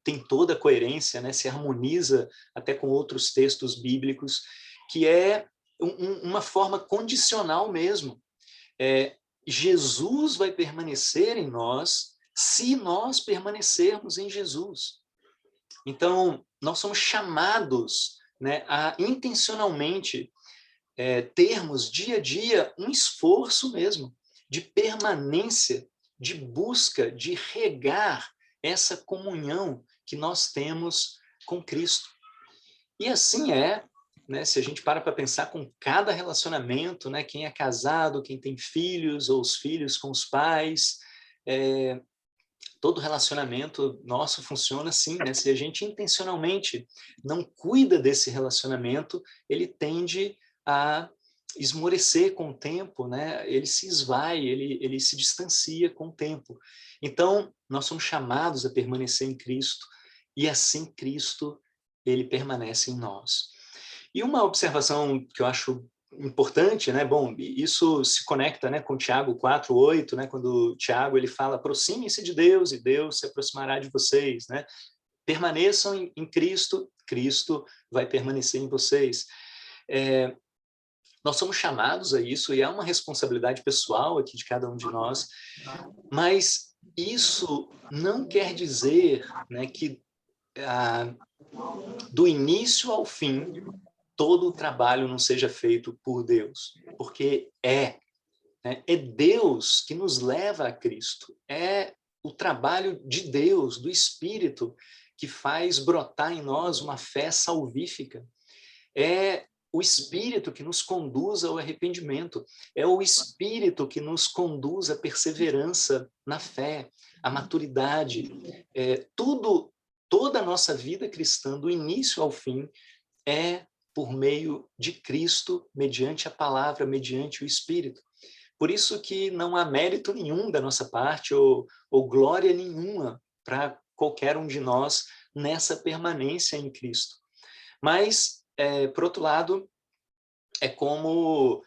Speaker 1: tem toda a coerência, né, se harmoniza até com outros textos bíblicos, que é uma forma condicional mesmo. Jesus vai permanecer em nós se nós permanecermos em Jesus. Então, nós somos chamados, né, a intencionalmente termos dia a dia um esforço mesmo de permanência, de busca, de regar essa comunhão que nós temos com Cristo. E assim né, se a gente para pensar com cada relacionamento, né, quem é casado, quem tem filhos, ou os filhos com os pais, todo relacionamento nosso funciona assim, né? Se a gente intencionalmente não cuida desse relacionamento, ele tende a esmorecer com o tempo, né? Ele se esvai, ele se distancia com o tempo. Então, nós somos chamados a permanecer em Cristo, e assim Cristo, ele permanece em nós. E uma observação que eu acho importante, né? Bom, isso se conecta, né, com Tiago 4:8, né, quando Tiago ele fala: aproximem-se de Deus e Deus se aproximará de vocês, né? Permaneçam em Cristo, Cristo vai permanecer em vocês. Nós somos chamados a isso, e é uma responsabilidade pessoal aqui de cada um de nós, mas isso não quer dizer, né, que do início ao fim todo o trabalho não seja feito por Deus, porque né? É Deus que nos leva a Cristo, é o trabalho de Deus, do Espírito, que faz brotar em nós uma fé salvífica. É o Espírito que nos conduz ao arrependimento, é o Espírito que nos conduz à perseverança na fé, à maturidade. Toda a nossa vida cristã, do início ao fim, é por meio de Cristo, mediante a palavra, mediante o Espírito. Por isso que não há mérito nenhum da nossa parte ou glória nenhuma para qualquer um de nós nessa permanência em Cristo. Mas, por outro lado, é como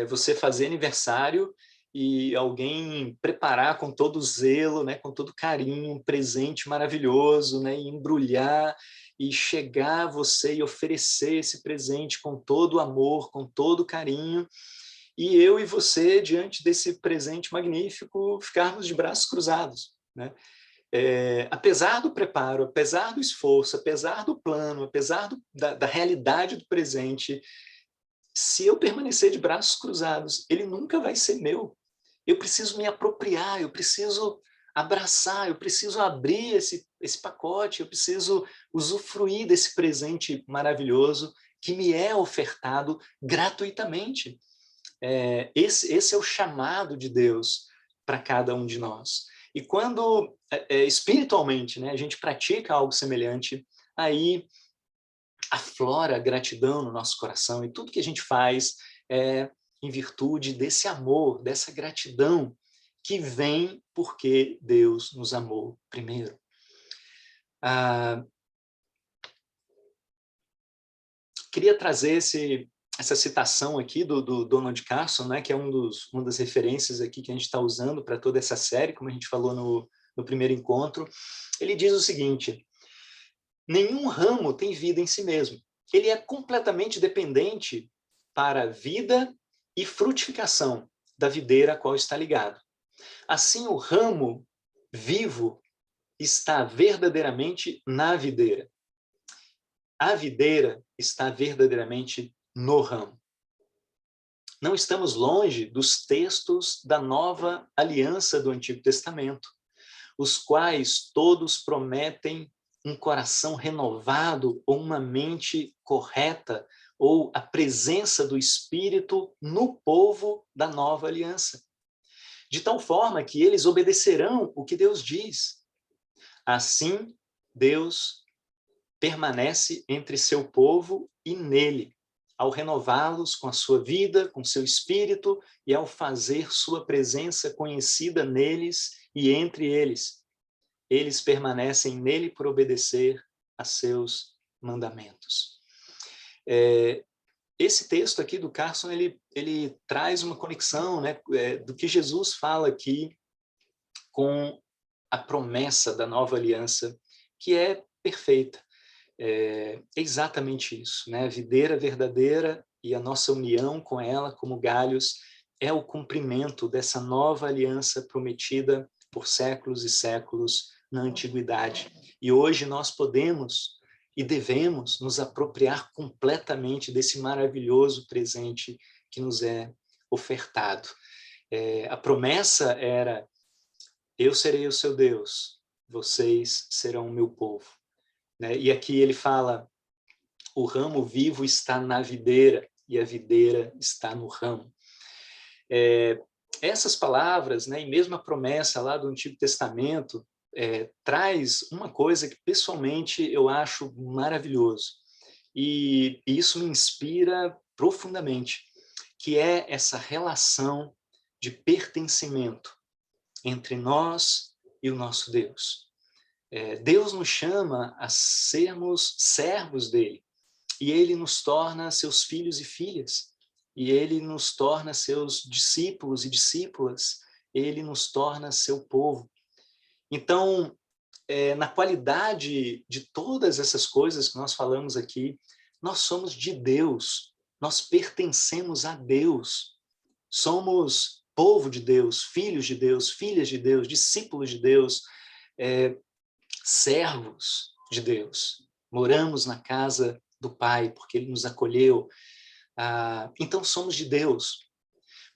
Speaker 1: você fazer aniversário e alguém preparar com todo zelo, né, com todo carinho, um presente maravilhoso, né, e embrulhar e chegar a você e oferecer esse presente com todo amor, com todo carinho, e eu e você, diante desse presente magnífico, ficarmos de braços cruzados, né? Apesar do preparo, apesar do esforço, apesar do plano, apesar da realidade do presente, se eu permanecer de braços cruzados, ele nunca vai ser meu. Eu preciso me apropriar, eu preciso abraçar, eu preciso abrir esse pacote, eu preciso usufruir desse presente maravilhoso que me é ofertado gratuitamente. Esse é o chamado de Deus para cada um de nós. E quando espiritualmente, né, a gente pratica algo semelhante, aí aflora a gratidão no nosso coração, e tudo que a gente faz é em virtude desse amor, dessa gratidão que vem porque Deus nos amou primeiro. Queria trazer essa citação aqui do Donald Carson, né, que é uma das referências aqui que a gente está usando para toda essa série, como a gente falou no primeiro encontro. Ele diz o seguinte: nenhum ramo tem vida em si mesmo. Ele é completamente dependente para a vida e frutificação da videira a qual está ligado. Assim, o ramo vivo está verdadeiramente na videira. A videira está verdadeiramente no ramo. Não estamos longe dos textos da nova aliança do Antigo Testamento, os quais todos prometem um coração renovado ou uma mente correta ou a presença do Espírito no povo da nova aliança. De tal forma que eles obedecerão o que Deus diz. Assim, Deus permanece entre seu povo e nele, ao renová-los com a sua vida, com seu espírito e ao fazer sua presença conhecida neles e entre eles. Eles permanecem nele por obedecer a seus mandamentos. Esse texto aqui do Carson, ele traz uma conexão, né, do que Jesus fala aqui com a promessa da nova aliança, que é perfeita. É exatamente isso, né? A videira verdadeira e a nossa união com ela, como galhos, é o cumprimento dessa nova aliança prometida por séculos e séculos na antiguidade. E hoje nós podemos e devemos nos apropriar completamente desse maravilhoso presente que nos é ofertado. A promessa era: eu serei o seu Deus, vocês serão o meu povo. Né? E aqui ele fala: o ramo vivo está na videira e a videira está no ramo. Essas palavras, né, e mesmo a promessa lá do Antigo Testamento, traz uma coisa que pessoalmente eu acho maravilhoso. E isso me inspira profundamente, que é essa relação de pertencimento entre nós e o nosso Deus. Deus nos chama a sermos servos dele, e ele nos torna seus filhos e filhas, e ele nos torna seus discípulos e discípulas, ele nos torna seu povo. Então, na qualidade de todas essas coisas que nós falamos aqui, nós somos de Deus, nós pertencemos a Deus, somos povo de Deus, filhos de Deus, filhas de Deus, discípulos de Deus, servos de Deus. Moramos na casa do Pai, porque Ele nos acolheu. Então somos de Deus.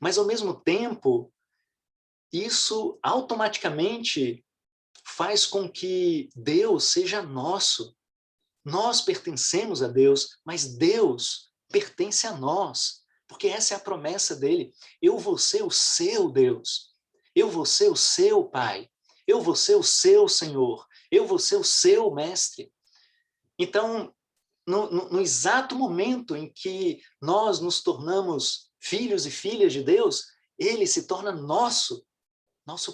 Speaker 1: Mas, ao mesmo tempo, isso automaticamente faz com que Deus seja nosso. Nós pertencemos a Deus, mas Deus pertence a nós, porque essa é a promessa dele. Eu vou ser o seu Deus. Eu vou ser o seu Pai. Eu vou ser o seu Senhor. Eu vou ser o seu mestre. Então, no exato momento em que nós nos tornamos filhos e filhas de Deus, ele se torna nosso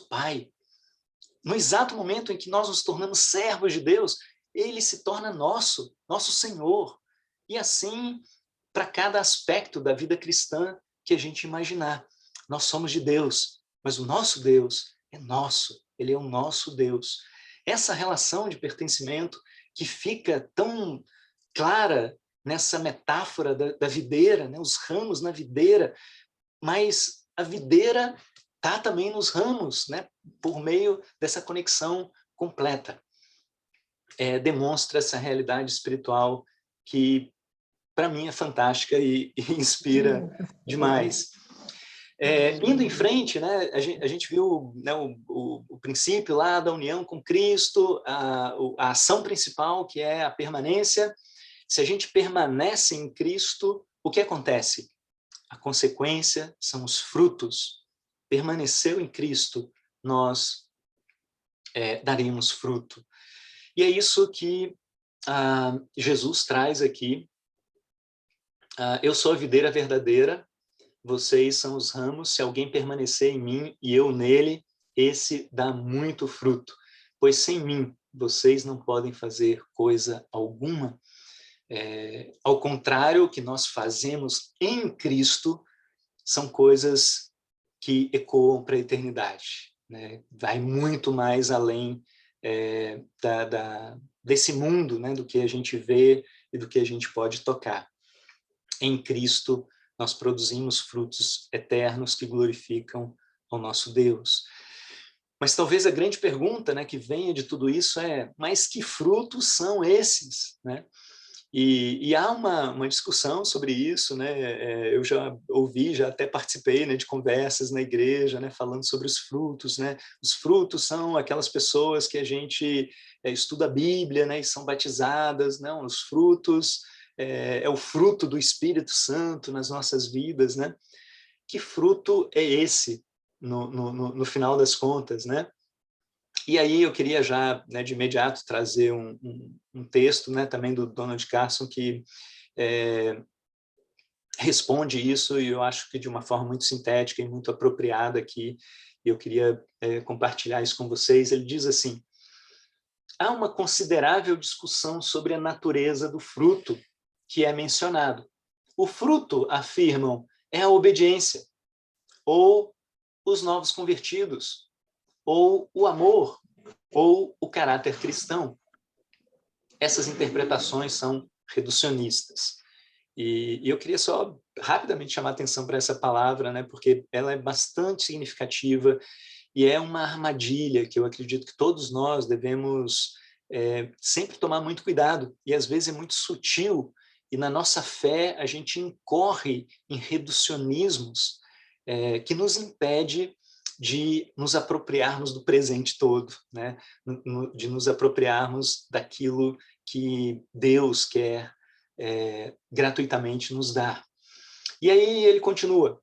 Speaker 1: Pai. No exato momento em que nós nos tornamos servos de Deus, ele se torna nosso Senhor. E assim, para cada aspecto da vida cristã que a gente imaginar. Nós somos de Deus, mas o nosso Deus é nosso. Ele é o nosso Deus. Essa relação de pertencimento que fica tão clara nessa metáfora da videira, né? Os ramos na videira, mas a videira está também nos ramos, né? Por meio dessa conexão completa. Demonstra essa realidade espiritual que, para mim, é fantástica e inspira demais. Indo em frente, né, a gente viu, né, o princípio lá da união com Cristo, a ação principal, que é a permanência. Se a gente permanece em Cristo, o que acontece? A consequência são os frutos. Permaneceu em Cristo, nós daremos fruto. E é isso que Jesus traz aqui. Eu sou a videira verdadeira, vocês são os ramos. Se alguém permanecer em mim e eu nele, esse dá muito fruto. Pois sem mim, vocês não podem fazer coisa alguma. Ao contrário, o que nós fazemos em Cristo são coisas que ecoam para a eternidade, né? Vai muito mais além desse mundo, né? Do que a gente vê e do que a gente pode tocar. Em Cristo, nós produzimos frutos eternos que glorificam ao nosso Deus. Mas talvez a grande pergunta, né, que venha de tudo isso é: mas que frutos são esses, né? E há uma discussão sobre isso, né? Eu já ouvi, já até participei, né, de conversas na igreja, né, falando sobre os frutos, né? Os frutos são aquelas pessoas que a gente estuda a Bíblia, né, e são batizadas. Não, os frutos é o fruto do Espírito Santo nas nossas vidas, né? Que fruto é esse, no final das contas, né? E aí eu queria já, né, de imediato, trazer um texto, né, também do Donald Carson, que responde isso, e eu acho que de uma forma muito sintética e muito apropriada aqui, e eu queria compartilhar isso com vocês. Ele diz assim: há uma considerável discussão sobre a natureza do fruto que é mencionado. O fruto, afirmam, é a obediência, ou os novos convertidos, ou o amor, ou o caráter cristão. Essas interpretações são reducionistas. E eu queria só rapidamente chamar a atenção para essa palavra, né, porque ela é bastante significativa e é uma armadilha que eu acredito que todos nós devemos sempre tomar muito cuidado, e às vezes é muito sutil, e na nossa fé a gente incorre em reducionismos que nos impede de nos apropriarmos do presente todo, né? De nos apropriarmos daquilo que Deus quer gratuitamente nos dar. E aí ele continua: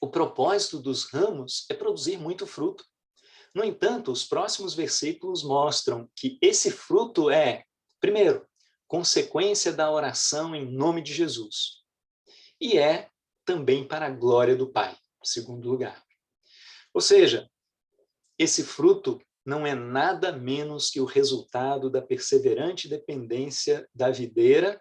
Speaker 1: o propósito dos ramos é produzir muito fruto. No entanto, os próximos versículos mostram que esse fruto é, primeiro, consequência da oração em nome de Jesus, e é também para a glória do Pai, em segundo lugar. Ou seja, esse fruto não é nada menos que o resultado da perseverante dependência da videira,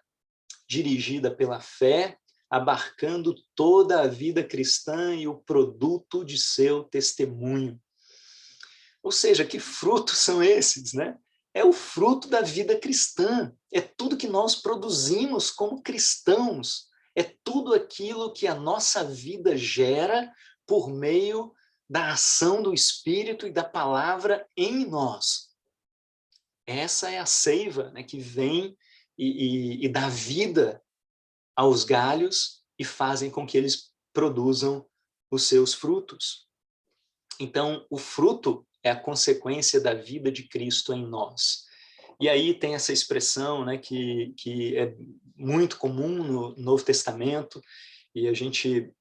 Speaker 1: dirigida pela fé, abarcando toda a vida cristã e o produto de seu testemunho. Ou seja, que frutos são esses, né? É o fruto da vida cristã, é tudo que nós produzimos como cristãos, é tudo aquilo que a nossa vida gera por meio da ação do Espírito e da palavra em nós. Essa é a seiva, né, que vem e dá vida aos galhos e fazem com que eles produzam os seus frutos. Então, o fruto é a consequência da vida de Cristo em nós. E aí tem essa expressão, né, que é muito comum no Novo Testamento, e a gente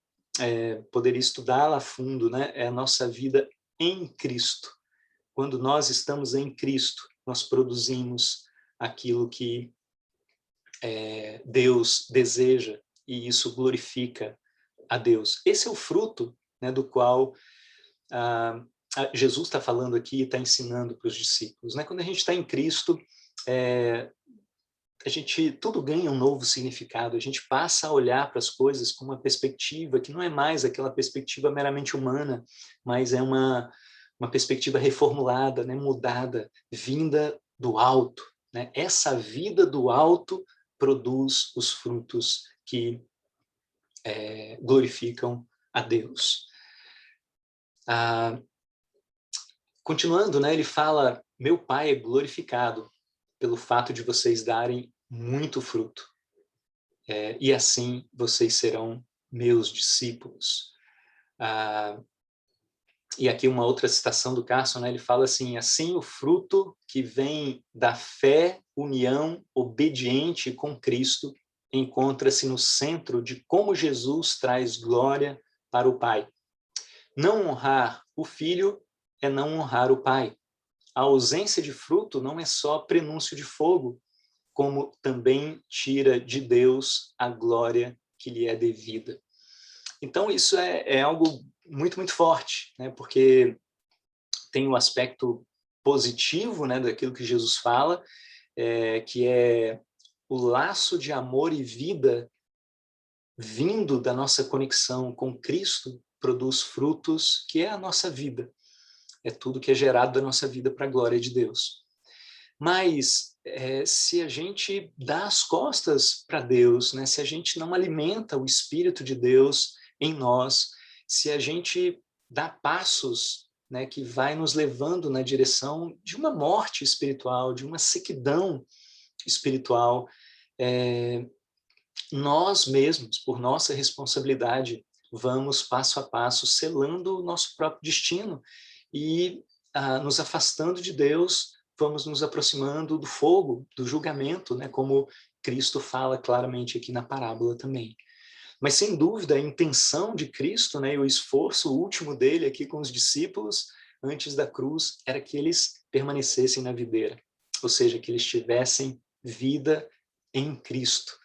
Speaker 1: poderia estudá-la a fundo, né? É a nossa vida em Cristo. Quando nós estamos em Cristo, nós produzimos aquilo que Deus deseja, e isso glorifica a Deus. Esse é o fruto, né, do qual Jesus está falando aqui e está ensinando para os discípulos, né? Quando a gente está em Cristo, a gente tudo ganha um novo significado, a gente passa a olhar para as coisas com uma perspectiva que não é mais aquela perspectiva meramente humana, mas é uma perspectiva reformulada, né, mudada, vinda do alto, né? Essa vida do alto produz os frutos que glorificam a Deus. Continuando, né, ele fala: meu Pai é glorificado pelo fato de vocês darem muito fruto. E assim vocês serão meus discípulos. E aqui uma outra citação do Carson, né, ele fala assim: assim o fruto que vem da fé, união, obediente com Cristo, encontra-se no centro de como Jesus traz glória para o Pai. Não honrar o Filho é não honrar o Pai. A ausência de fruto não é só prenúncio de fogo, como também tira de Deus a glória que lhe é devida. Então, isso é algo muito, muito forte, né? Porque tem o aspecto positivo, né, daquilo que Jesus fala, que é o laço de amor e vida vindo da nossa conexão com Cristo, produz frutos, que é a nossa vida. É tudo que é gerado da nossa vida para a glória de Deus. Mas se a gente dá as costas para Deus, né, se a gente não alimenta o Espírito de Deus em nós, se a gente dá passos, né, que vai nos levando na direção de uma morte espiritual, de uma sequidão espiritual, nós mesmos, por nossa responsabilidade, vamos passo a passo selando o nosso próprio destino e nos afastando de Deus, vamos nos aproximando do fogo, do julgamento, né? Como Cristo fala claramente aqui na parábola também. Mas, sem dúvida, a intenção de Cristo, né, e o esforço último dele aqui com os discípulos, antes da cruz, era que eles permanecessem na videira, ou seja, que eles tivessem vida em Cristo.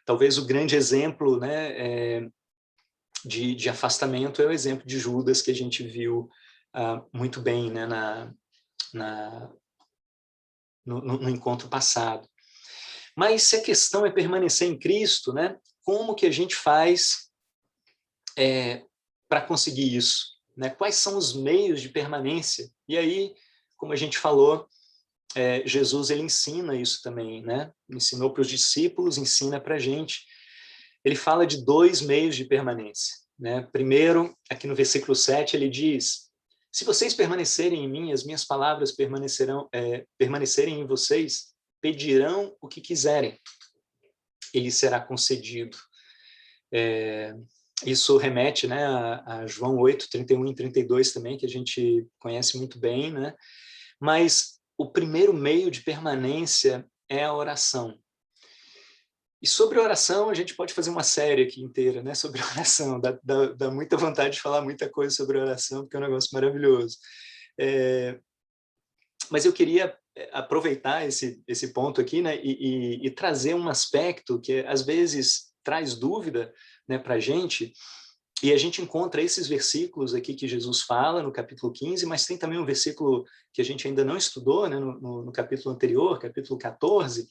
Speaker 1: Talvez o grande exemplo, né, de afastamento é o exemplo de Judas, que a gente viu muito bem, né, no encontro passado. Mas se a questão é permanecer em Cristo, né, como que a gente faz para conseguir isso? Né? Quais são os meios de permanência? E aí, como a gente falou, Jesus ele ensina isso também, né? Ensinou para os discípulos, ensina para a gente. Ele fala de 2 meios de permanência. Né? Primeiro, aqui no versículo 7, ele diz: se vocês permanecerem em mim, as minhas palavras permanecerem em vocês, pedirão o que quiserem, ele será concedido. Isso remete, né, a João 8, 31 e 32 também, que a gente conhece muito bem, né? Mas o primeiro meio de permanência é a oração. E sobre oração, a gente pode fazer uma série aqui inteira, né, sobre oração. Dá muita vontade de falar muita coisa sobre oração, porque é um negócio maravilhoso. Mas eu queria aproveitar esse ponto aqui, né, e trazer um aspecto que às vezes traz dúvida, né, para a gente, e a gente encontra esses versículos aqui que Jesus fala no capítulo 15, mas tem também um versículo que a gente ainda não estudou, né, no capítulo anterior, capítulo 14,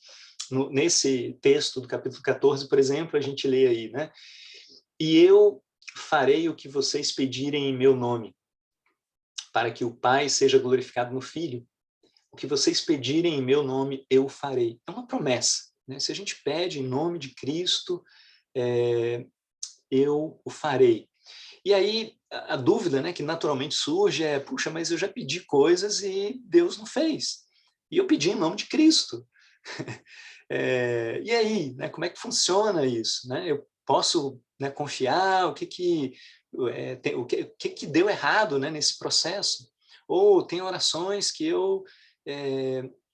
Speaker 1: nesse texto do capítulo 14, por exemplo, a gente lê aí, né? E eu farei o que vocês pedirem em meu nome, para que o Pai seja glorificado no Filho. O que vocês pedirem em meu nome, eu farei. É uma promessa, né? Se a gente pede em nome de Cristo, eu o farei. E aí, a dúvida, né, que naturalmente surge é, puxa, mas eu já pedi coisas e Deus não fez. E eu pedi em nome de Cristo. E aí, né, como é que funciona isso? Né? Eu posso, né, confiar? O que deu errado, né, nesse processo? Ou tem orações que eu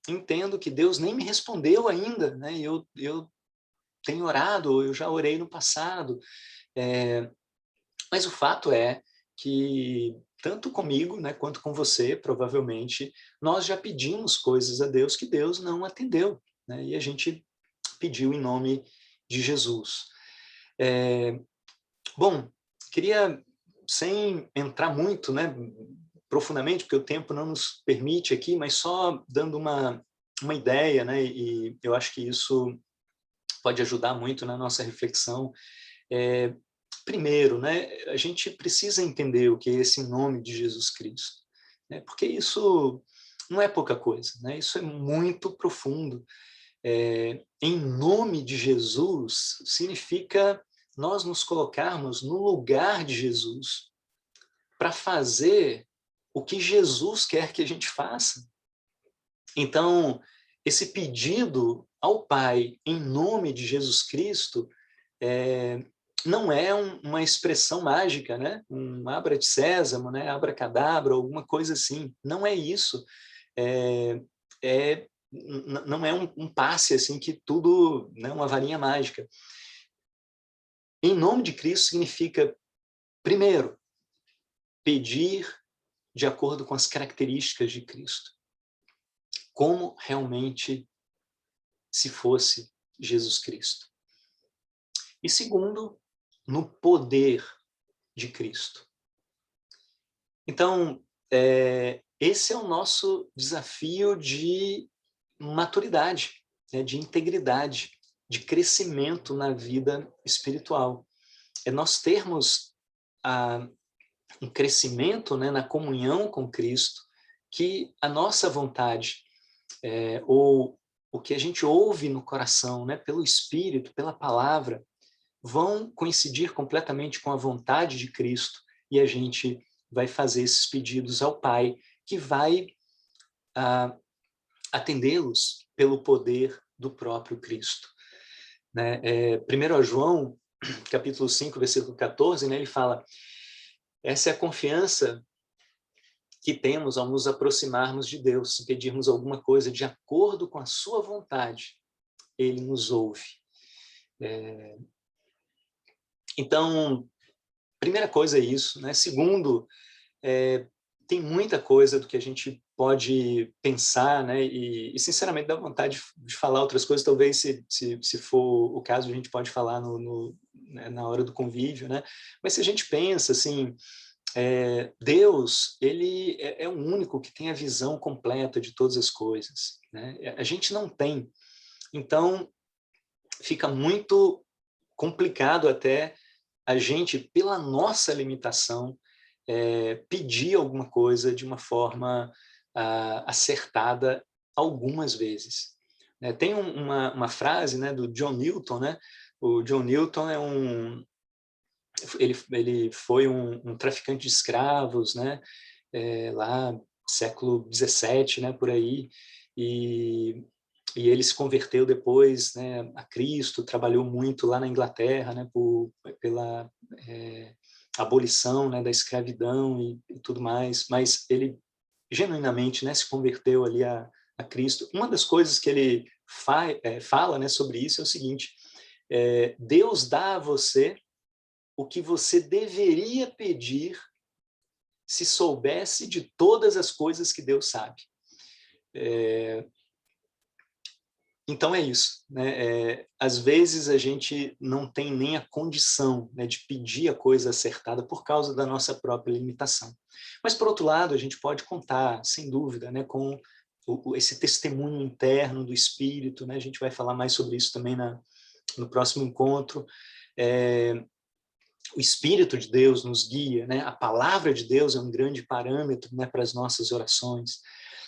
Speaker 1: entendo que Deus nem me respondeu ainda, né? Eu tenho orado, eu já orei no passado. Mas o fato é que, tanto comigo, né, quanto com você, provavelmente, nós já pedimos coisas a Deus que Deus não atendeu, né? E a gente pediu em nome de Jesus. Bom, queria, sem entrar muito, né, profundamente, porque o tempo não nos permite aqui, mas só dando uma ideia, né, e eu acho que isso pode ajudar muito na nossa reflexão. Primeiro, né, a gente precisa entender o que é esse nome de Jesus Cristo, né, porque isso não é pouca coisa, né, isso é muito profundo. Em nome de Jesus significa nós nos colocarmos no lugar de Jesus para fazer o que Jesus quer que a gente faça. Então, esse pedido ao Pai em nome de Jesus Cristo não é uma expressão mágica, né? Um abra de sésamo, né? Abracadabra, alguma coisa assim. Não é isso. Não é um passe assim que tudo, né? Uma varinha mágica. Em nome de Cristo significa, primeiro, pedir de acordo com as características de Cristo, como realmente se fosse Jesus Cristo. E segundo, no poder de Cristo. Então, esse é o nosso desafio de maturidade, né, de integridade, de crescimento na vida espiritual. É nós termos um crescimento, né, na comunhão com Cristo, que a nossa vontade, ou o que a gente ouve no coração, né, pelo Espírito, pela palavra, vão coincidir completamente com a vontade de Cristo, e a gente vai fazer esses pedidos ao Pai, que vai atendê-los pelo poder do próprio Cristo. Né? 1 João, capítulo 5, versículo 14, né, ele fala: essa é a confiança que temos ao nos aproximarmos de Deus, se pedirmos alguma coisa de acordo com a sua vontade, ele nos ouve. Então, primeira coisa é isso, né? Segundo, tem muita coisa do que a gente pode pensar, né? E sinceramente dá vontade de falar outras coisas, talvez se for o caso a gente pode falar né, na hora do convívio, né? Mas se a gente pensa assim, Deus, ele é o único que tem a visão completa de todas as coisas, né? A gente não tem. Então, fica muito complicado até a gente, pela nossa limitação, pedir alguma coisa de uma forma acertada algumas vezes. Tem uma frase, né, do John Newton, né? O John Newton ele foi um traficante de escravos, né? Lá século XVII, né, por aí, e ele se converteu depois, né, a Cristo, trabalhou muito lá na Inglaterra, né, pela abolição, né, da escravidão e tudo mais, mas ele genuinamente, né, se converteu ali a Cristo. Uma das coisas que ele fala, né, sobre isso é o seguinte: Deus dá a você o que você deveria pedir se soubesse de todas as coisas que Deus sabe. Então é isso, né? Às vezes a gente não tem nem a condição, né, de pedir a coisa acertada por causa da nossa própria limitação. Mas, por outro lado, a gente pode contar, sem dúvida, né, com esse testemunho interno do Espírito, né? A gente vai falar mais sobre isso também no próximo encontro. O Espírito de Deus nos guia, né? A palavra de Deus é um grande parâmetro, né, para as nossas orações.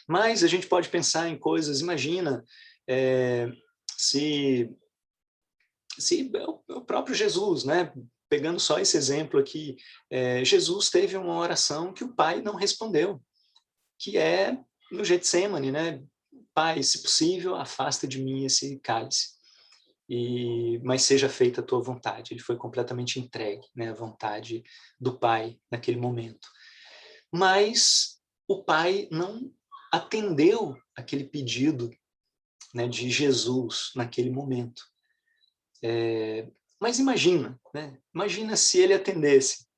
Speaker 1: Mas a gente pode pensar em coisas, imagina, se o próprio Jesus, né, pegando só esse exemplo aqui, Jesus teve uma oração que o Pai não respondeu, que é no Getsemane, né? Pai, se possível, afasta de mim esse cálice. Mas seja feita a tua vontade. Ele foi completamente entregue, né, à vontade do Pai naquele momento. Mas o Pai não atendeu aquele pedido, né, de Jesus naquele momento. Mas imagina, né? Imagina se ele atendesse.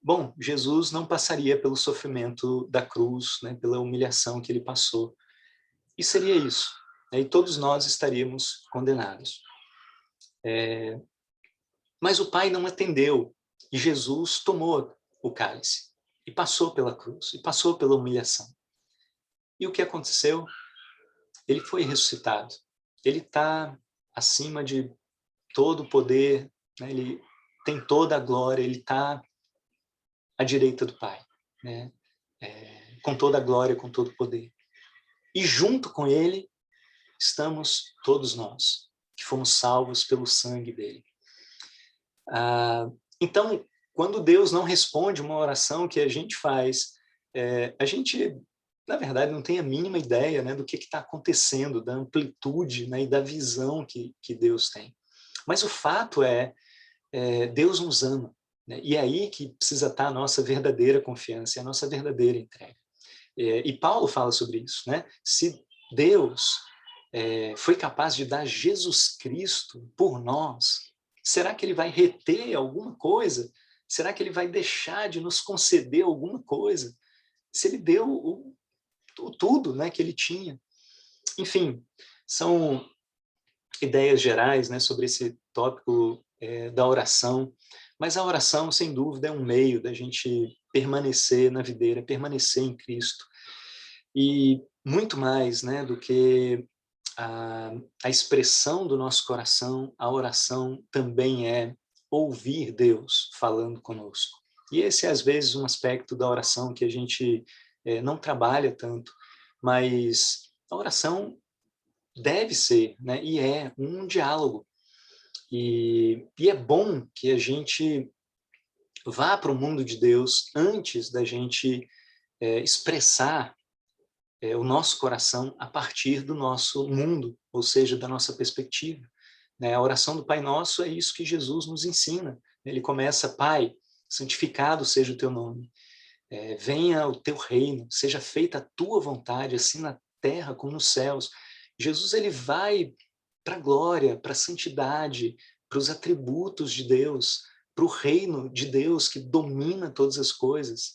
Speaker 1: Bom, Jesus não passaria pelo sofrimento da cruz, né, pela humilhação que ele passou. E seria isso. Né? E todos nós estaríamos condenados. Mas o Pai não atendeu. E Jesus tomou o cálice. E passou pela cruz. E passou pela humilhação. E o que aconteceu? Ele foi ressuscitado. Ele está acima de todo o poder, né? Ele tem toda a glória, ele está à direita do Pai, né? Com toda a glória, com todo o poder. E junto com ele estamos todos nós, que fomos salvos pelo sangue dele. Então, quando Deus não responde uma oração que a gente faz, a gente, na verdade, não tem a mínima ideia, né, do que está acontecendo, da amplitude, né, e da visão que Deus tem. Mas o fato Deus nos ama, né, e é aí que precisa estar a nossa verdadeira confiança, a nossa verdadeira entrega. E Paulo fala sobre isso, né? Se Deus foi capaz de dar Jesus Cristo por nós, será que ele vai reter alguma coisa? Será que ele vai deixar de nos conceder alguma coisa? Se ele deu tudo, né, que ele tinha. Enfim, são ideias gerais, né, sobre esse tópico da oração, mas a oração, sem dúvida, é um meio da gente permanecer na videira, permanecer em Cristo. E muito mais, né, do que a expressão do nosso coração, a oração também é ouvir Deus falando conosco. E esse é, às vezes, um aspecto da oração que a gente não trabalha tanto, mas a oração deve ser, né, e é um diálogo. E é bom que a gente vá para o mundo de Deus antes da gente expressar o nosso coração a partir do nosso mundo, ou seja, da nossa perspectiva. Né? A oração do Pai Nosso é isso que Jesus nos ensina. Ele começa: Pai, santificado seja o teu nome, venha o teu reino, seja feita a tua vontade, assim na terra como nos céus. Jesus ele vai para a glória, para a santidade, para os atributos de Deus, para o reino de Deus que domina todas as coisas.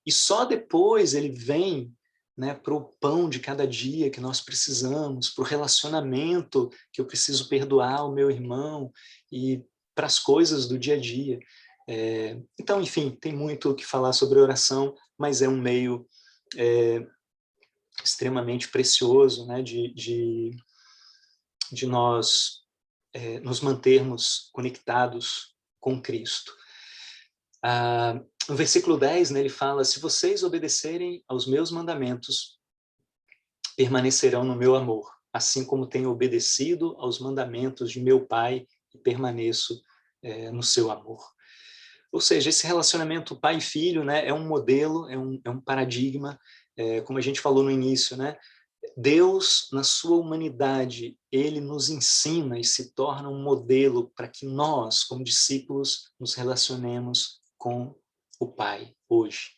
Speaker 1: E só depois ele vem, né, para o pão de cada dia que nós precisamos, para o relacionamento que eu preciso perdoar o meu irmão e para as coisas do dia a dia. Então, enfim, tem muito o que falar sobre oração, mas é um meio extremamente precioso, né, de nós nos mantermos conectados com Cristo. No versículo 10, né, ele fala, se vocês obedecerem aos meus mandamentos, permanecerão no meu amor, assim como tenho obedecido aos mandamentos de meu Pai e permaneço no seu amor. Ou seja, esse relacionamento pai e filho, né, é um modelo, é um paradigma, como a gente falou no início, né? Deus, na sua humanidade, ele nos ensina e se torna um modelo para que nós, como discípulos, nos relacionemos com o Pai hoje,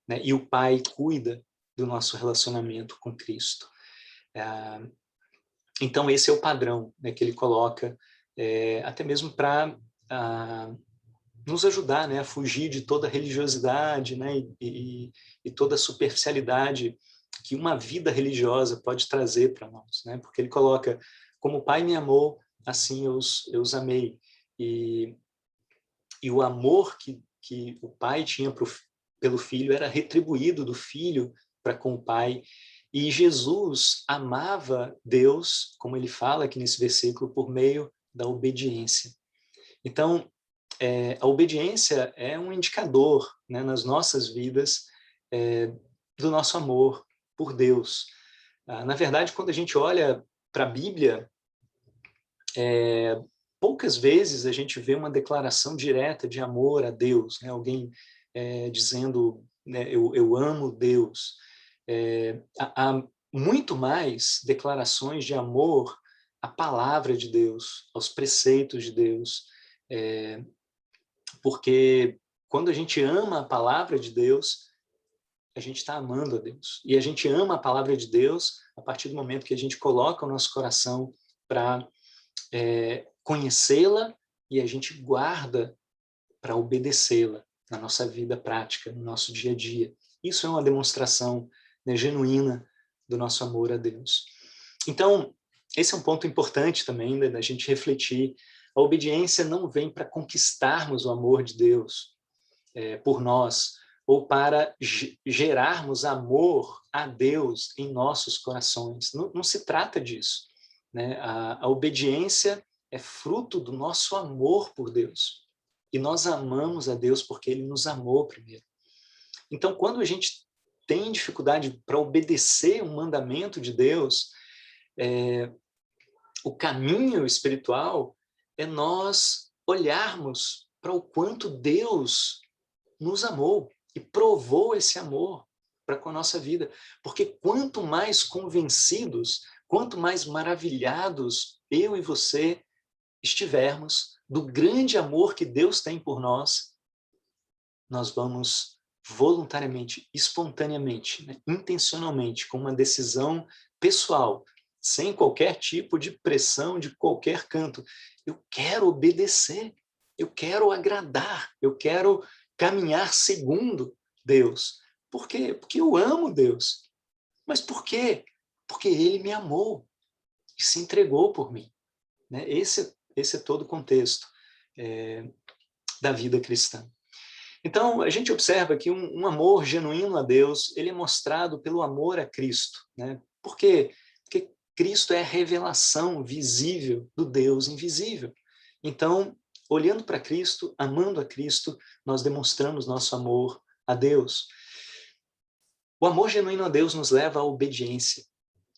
Speaker 1: né? E o Pai cuida do nosso relacionamento com Cristo. Então, esse é o padrão, né, que ele coloca, até mesmo para nos ajudar, né, a fugir de toda a religiosidade, né, e toda a superficialidade que uma vida religiosa pode trazer para nós, né? Porque ele coloca, como o Pai me amou, assim eu os amei. E o amor que o Pai tinha pelo Filho era retribuído do Filho para com o Pai. E Jesus amava Deus, como ele fala aqui nesse versículo, por meio da obediência. Então, a obediência é um indicador, né, nas nossas vidas do nosso amor por Deus. Na verdade, quando a gente olha para a Bíblia, poucas vezes a gente vê uma declaração direta de amor a Deus, né? Alguém dizendo, né, eu amo Deus. Há muito mais declarações de amor à palavra de Deus, aos preceitos de Deus, porque quando a gente ama a palavra de Deus, a gente está amando a Deus. E a gente ama a palavra de Deus a partir do momento que a gente coloca o nosso coração para conhecê-la e a gente guarda para obedecê-la na nossa vida prática, no nosso dia a dia. Isso é uma demonstração, né, genuína do nosso amor a Deus. Então, esse é um ponto importante também, né, da gente refletir. A obediência não vem para conquistarmos o amor de Deus por nós, ou para gerarmos amor a Deus em nossos corações. Não se trata disso, né? A obediência é fruto do nosso amor por Deus. E nós amamos a Deus porque Ele nos amou primeiro. Então, quando a gente tem dificuldade para obedecer um mandamento de Deus, o caminho espiritual é nós olharmos para o quanto Deus nos amou e provou esse amor para com a nossa vida. Porque quanto mais convencidos, quanto mais maravilhados eu e você estivermos do grande amor que Deus tem por nós, nós vamos voluntariamente, espontaneamente, né, intencionalmente, com uma decisão pessoal, sem qualquer tipo de pressão de qualquer canto. Eu quero obedecer, eu quero agradar, eu quero caminhar segundo Deus. Por quê? Porque eu amo Deus. Mas por quê? Porque Ele me amou e se entregou por mim. Né? Esse é todo o contexto da vida cristã. Então, a gente observa que um amor genuíno a Deus, ele é mostrado pelo amor a Cristo. Né? Por quê? Porque Cristo é a revelação visível do Deus invisível. Então, olhando para Cristo, amando a Cristo, nós demonstramos nosso amor a Deus. O amor genuíno a Deus nos leva à obediência,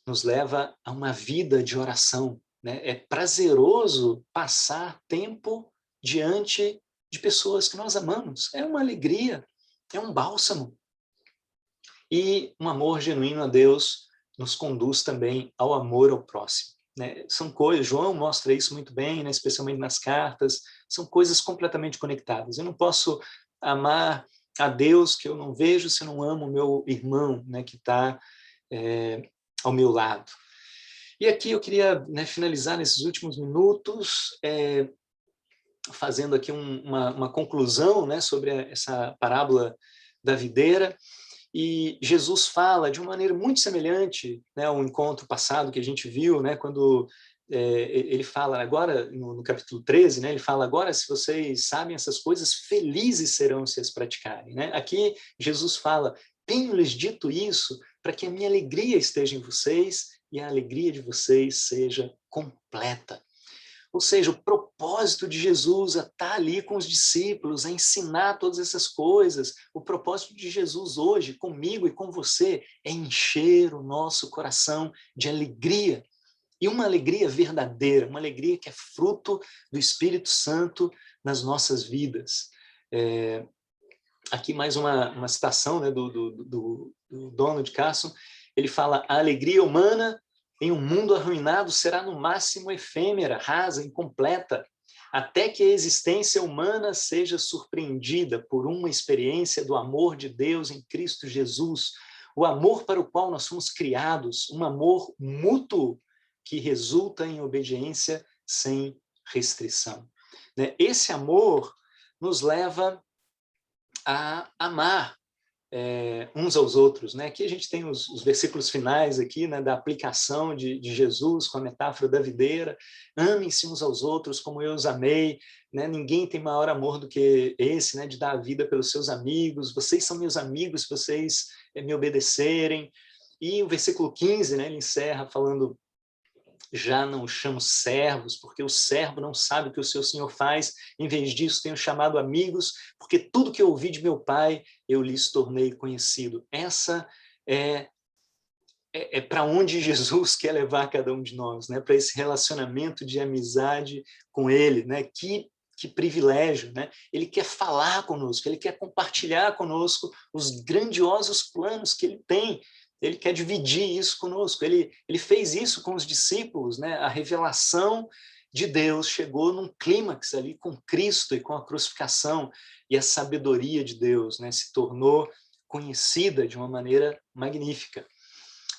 Speaker 1: nos leva a uma vida de oração. Né? É prazeroso passar tempo diante de pessoas que nós amamos. É uma alegria, é um bálsamo. E um amor genuíno a Deus nos conduz também ao amor ao próximo. Né? São coisas, João mostra isso muito bem, né? Especialmente nas cartas, são coisas completamente conectadas. Eu não posso amar a Deus que eu não vejo se eu não amo o meu irmão, né? Que está ao meu lado. E aqui eu queria, né, finalizar nesses últimos minutos, fazendo aqui uma conclusão, né, sobre essa parábola da videira. E Jesus fala de uma maneira muito semelhante, né, ao encontro passado que a gente viu, né, quando ele fala agora, no capítulo 13, né, ele fala agora, se vocês sabem essas coisas, felizes serão se as praticarem. Né? Aqui Jesus fala, tenho-lhes dito isso para que a minha alegria esteja em vocês e a alegria de vocês seja completa. Ou seja, o propósito de Jesus é estar ali com os discípulos, a ensinar todas essas coisas. O propósito de Jesus hoje, comigo e com você, é encher o nosso coração de alegria. E uma alegria verdadeira, uma alegria que é fruto do Espírito Santo nas nossas vidas. Aqui mais uma citação, né, do Donald Carson. Ele fala, a alegria humana em um mundo arruinado será no máximo efêmera, rasa, incompleta, até que a existência humana seja surpreendida por uma experiência do amor de Deus em Cristo Jesus, o amor para o qual nós somos criados, um amor mútuo que resulta em obediência sem restrição. Esse amor nos leva a amar uns aos outros. Né? Aqui a gente tem os versículos finais aqui, né, da aplicação de Jesus com a metáfora da videira. Amem-se uns aos outros como eu os amei. Né? Ninguém tem maior amor do que esse, né, de dar a vida pelos seus amigos. Vocês são meus amigos se vocês me obedecerem. E o versículo 15, né, ele encerra falando, já não os chamo servos, porque o servo não sabe o que o seu senhor faz, em vez disso tenho chamado amigos, porque tudo que eu ouvi de meu pai, eu lhes tornei conhecido. Essa é para onde Jesus quer levar cada um de nós, né? Para esse relacionamento de amizade com ele, né? Que privilégio, né? Ele quer falar conosco, ele quer compartilhar conosco os grandiosos planos que ele tem. Ele quer dividir isso conosco. Ele fez isso com os discípulos, né? A revelação de Deus chegou num clímax ali com Cristo e com a crucificação, e a sabedoria de Deus, né, se tornou conhecida de uma maneira magnífica.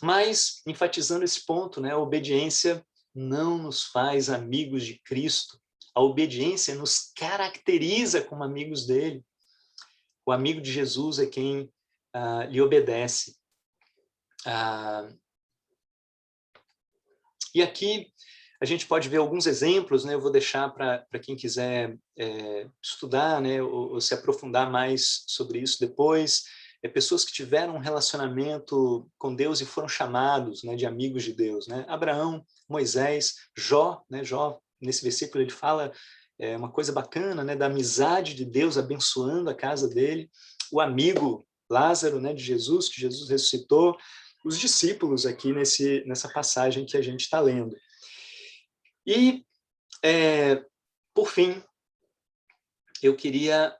Speaker 1: Mas, enfatizando esse ponto, né, a obediência não nos faz amigos de Cristo. A obediência nos caracteriza como amigos dele. O amigo de Jesus é quem lhe obedece. E aqui a gente pode ver alguns exemplos, né? Eu vou deixar para quem quiser estudar, né? Ou se aprofundar mais sobre isso depois. Pessoas que tiveram um relacionamento com Deus e foram chamados, né, de amigos de Deus. Né? Abraão, Moisés, Jó, né? Jó, nesse versículo ele fala uma coisa bacana, né, da amizade de Deus abençoando a casa dele. O amigo Lázaro, né, de Jesus, que Jesus ressuscitou. Os discípulos aqui nessa passagem que a gente está lendo. E, por fim, eu queria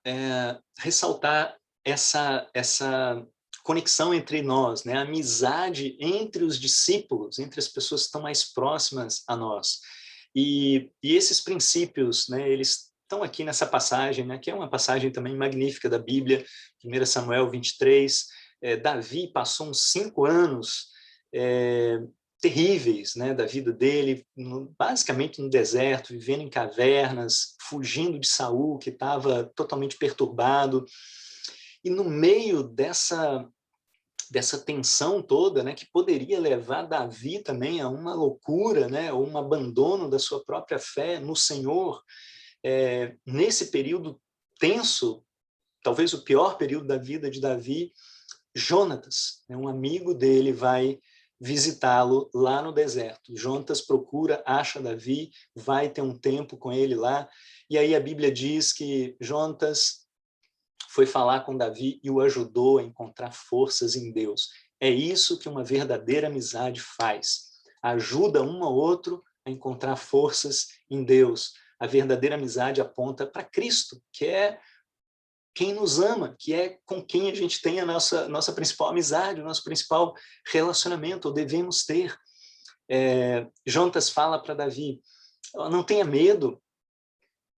Speaker 1: ressaltar essa conexão entre nós, né? A amizade entre os discípulos, entre as pessoas que estão mais próximas a nós. E esses princípios, né, eles estão aqui nessa passagem, né, que é uma passagem também magnífica da Bíblia, 1 Samuel 23, Davi passou uns 5 anos terríveis, né, da vida dele, basicamente no deserto, vivendo em cavernas, fugindo de Saul, que estava totalmente perturbado. E no meio dessa tensão toda, né, que poderia levar Davi também a uma loucura, né, ou um abandono da sua própria fé no Senhor, nesse período tenso, talvez o pior período da vida de Davi, Jonatas, né, um amigo dele, vai visitá-lo lá no deserto. Jonatas procura, acha Davi, vai ter um tempo com ele lá, e aí a Bíblia diz que Jonatas foi falar com Davi e o ajudou a encontrar forças em Deus. É isso que uma verdadeira amizade faz. Ajuda um ao outro a encontrar forças em Deus. A verdadeira amizade aponta para Cristo, que é quem nos ama, que é com quem a gente tem a nossa principal amizade, o nosso principal relacionamento, ou devemos ter. Jonatas fala para Davi, não tenha medo,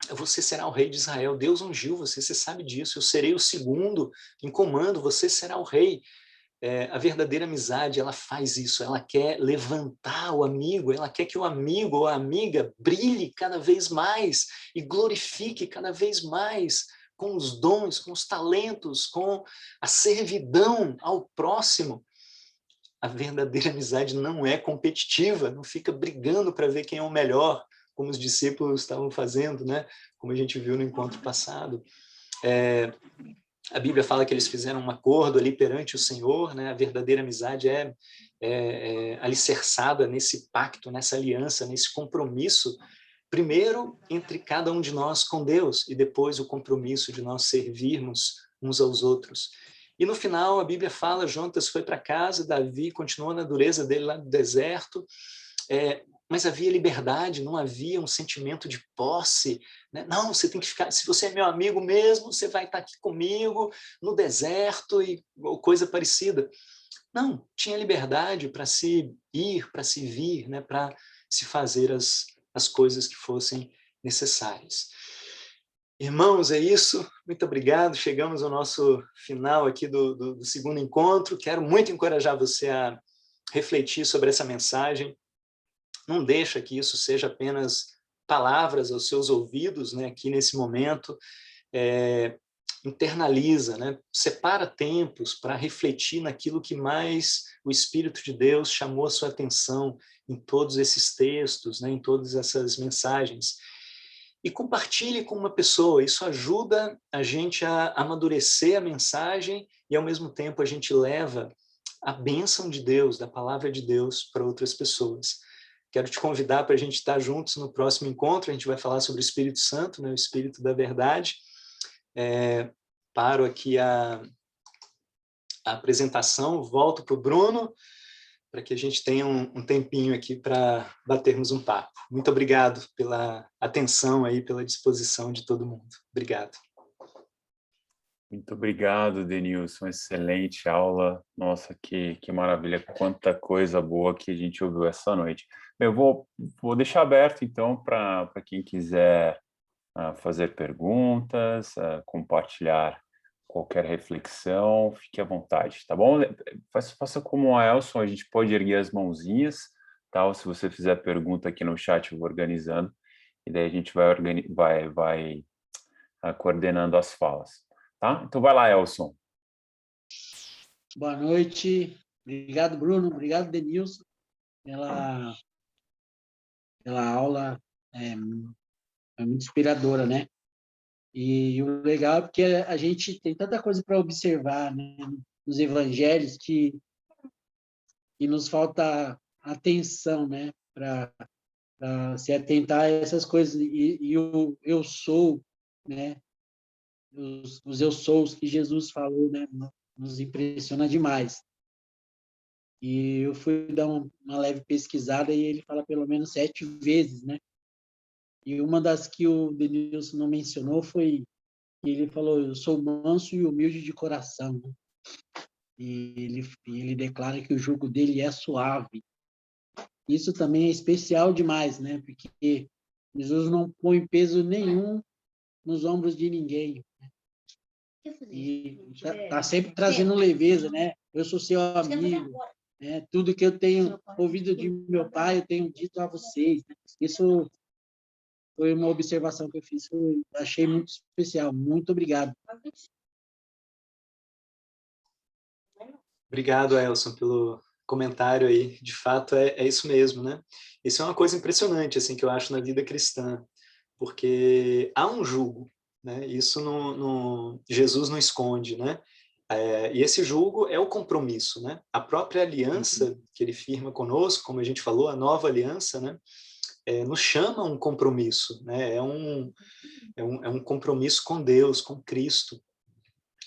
Speaker 1: você será o rei de Israel, Deus ungiu você, você sabe disso, eu serei o segundo em comando, você será o rei. A verdadeira amizade, ela faz isso, ela quer levantar o amigo, ela quer que o amigo ou a amiga brilhe cada vez mais e glorifique cada vez mais com os dons, com os talentos, com a servidão ao próximo. A verdadeira amizade não é competitiva, não fica brigando para ver quem é o melhor, como os discípulos estavam fazendo, né? Como a gente viu no encontro passado. A Bíblia fala que eles fizeram um acordo ali perante o Senhor, né? A verdadeira amizade é alicerçada nesse pacto, nessa aliança, nesse compromisso, primeiro entre cada um de nós com Deus, e depois o compromisso de nós servirmos uns aos outros. E no final a Bíblia fala, Jonatas foi para casa, Davi continuou na dureza dele lá no deserto, mas havia liberdade, não havia um sentimento de posse, né? Não, você tem que ficar, se você é meu amigo mesmo, você vai estar aqui comigo no deserto ou coisa parecida. Não, tinha liberdade para se ir, para se vir, né? Para se fazer as coisas que fossem necessárias. Irmãos, é isso. Muito obrigado. Chegamos ao nosso final aqui do segundo encontro. Quero muito encorajar você a refletir sobre essa mensagem. Não deixa que isso seja apenas palavras aos seus ouvidos, né, aqui nesse momento. Internaliza, né? Separa tempos para refletir naquilo que mais o Espírito de Deus chamou a sua atenção em todos esses textos, né, em todas essas mensagens. E compartilhe com uma pessoa, isso ajuda a gente a amadurecer a mensagem e, ao mesmo tempo, a gente leva a bênção de Deus, da palavra de Deus, para outras pessoas. Quero te convidar para a gente estar juntos no próximo encontro, a gente vai falar sobre o Espírito Santo, né, o Espírito da Verdade. Paro aqui a apresentação, volto para o Bruno, para que a gente tenha um tempinho aqui para batermos um papo. Muito obrigado pela atenção aí, pela disposição de todo mundo. Obrigado.
Speaker 2: Muito obrigado, Denilson. Excelente aula. Nossa, que maravilha. Quanta coisa boa que a gente ouviu essa noite. Eu vou deixar aberto, então, para quem quiser fazer perguntas, compartilhar qualquer reflexão, fique à vontade, tá bom? Faça como a Elson, a gente pode erguer as mãozinhas, tá? Se você fizer pergunta aqui no chat, eu vou organizando, e daí a gente vai coordenando as falas, tá? Então vai lá, Elson.
Speaker 3: Boa noite. Obrigado, Bruno. Obrigado, Denilson, pela aula. É muito inspiradora, né? E o legal é porque a gente tem tanta coisa para observar, né, nos evangelhos que nos falta atenção, né, para se atentar a essas coisas. E o eu sou, né, os eu sous que Jesus falou, né, nos impressiona demais. E eu fui dar uma leve pesquisada e ele fala pelo menos 7 vezes, né? E uma das que o Denilson não mencionou foi que ele falou: eu sou manso e humilde de coração, né? E ele declara que o jugo dele é suave. Isso também é especial demais, né? Porque Jesus não põe peso nenhum nos ombros de ninguém. E tá sempre trazendo leveza, né? Eu sou seu amigo, né? Tudo que eu tenho ouvido de meu pai, eu tenho dito a vocês. Isso foi uma observação que eu fiz, achei muito especial. Muito obrigado.
Speaker 1: Obrigado, Elson, pelo comentário aí. De fato, é isso mesmo, né? Isso é uma coisa impressionante, assim, que eu acho na vida cristã, porque há um jugo, né? Isso Jesus não esconde, né? E esse jugo é o compromisso, né? A própria aliança que ele firma conosco, como a gente falou, a nova aliança, né? Nos chama a um compromisso, né? É um compromisso com Deus, com Cristo.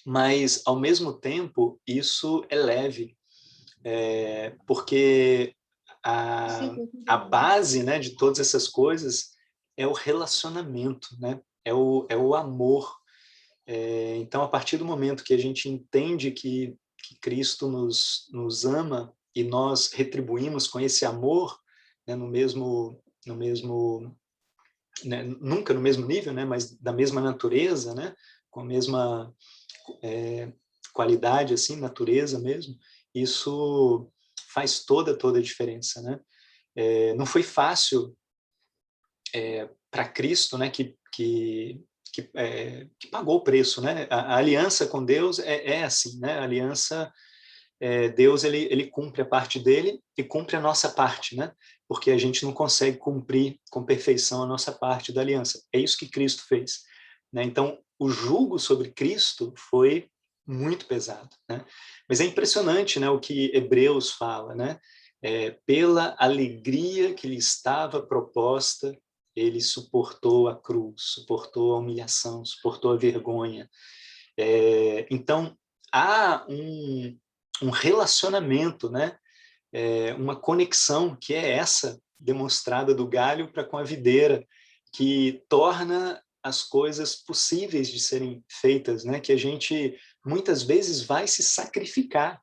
Speaker 1: Mas, ao mesmo tempo, isso é leve, porque a base, né, de todas essas coisas é o relacionamento, né? É o amor. Então, a partir do momento que a gente entende que Cristo nos ama e nós retribuímos com esse amor, né, no mesmo né, nunca no mesmo nível, né, mas da mesma natureza, né, com a mesma qualidade, assim, natureza mesmo, isso faz toda a diferença, né? Não foi fácil para Cristo, né, que pagou o preço, né? A aliança com Deus é assim, né? A aliança, Deus ele cumpre a parte dele e cumpre a nossa parte, né? Porque a gente não consegue cumprir com perfeição a nossa parte da aliança. É isso que Cristo fez, né? Então, o jugo sobre Cristo foi muito pesado, né? Mas é impressionante, né, o que Hebreus fala, né? Pela alegria que lhe estava proposta, ele suportou a cruz, suportou a humilhação, suportou a vergonha. Então, há um relacionamento, né? Uma conexão que é essa demonstrada do galho para com a videira, que torna as coisas possíveis de serem feitas, né? Que a gente muitas vezes vai se sacrificar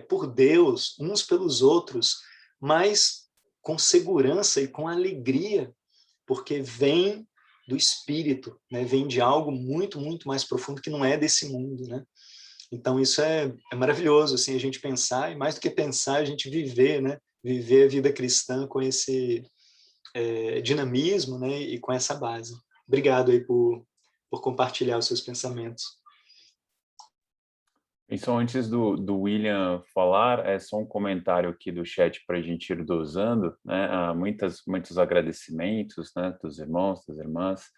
Speaker 1: por Deus, uns pelos outros, mas com segurança e com alegria, porque vem do Espírito, né? Vem de algo muito mais profundo que não é desse mundo, né? Então isso é maravilhoso, assim, a gente pensar, e mais do que pensar, a gente viver, né? Viver a vida cristã com esse dinamismo, né? E com essa base. Obrigado aí por compartilhar os seus pensamentos.
Speaker 2: Então, antes do William falar, é só um comentário aqui do chat para a gente ir dosando, né? Muitos agradecimentos, né, dos irmãos, das irmãs.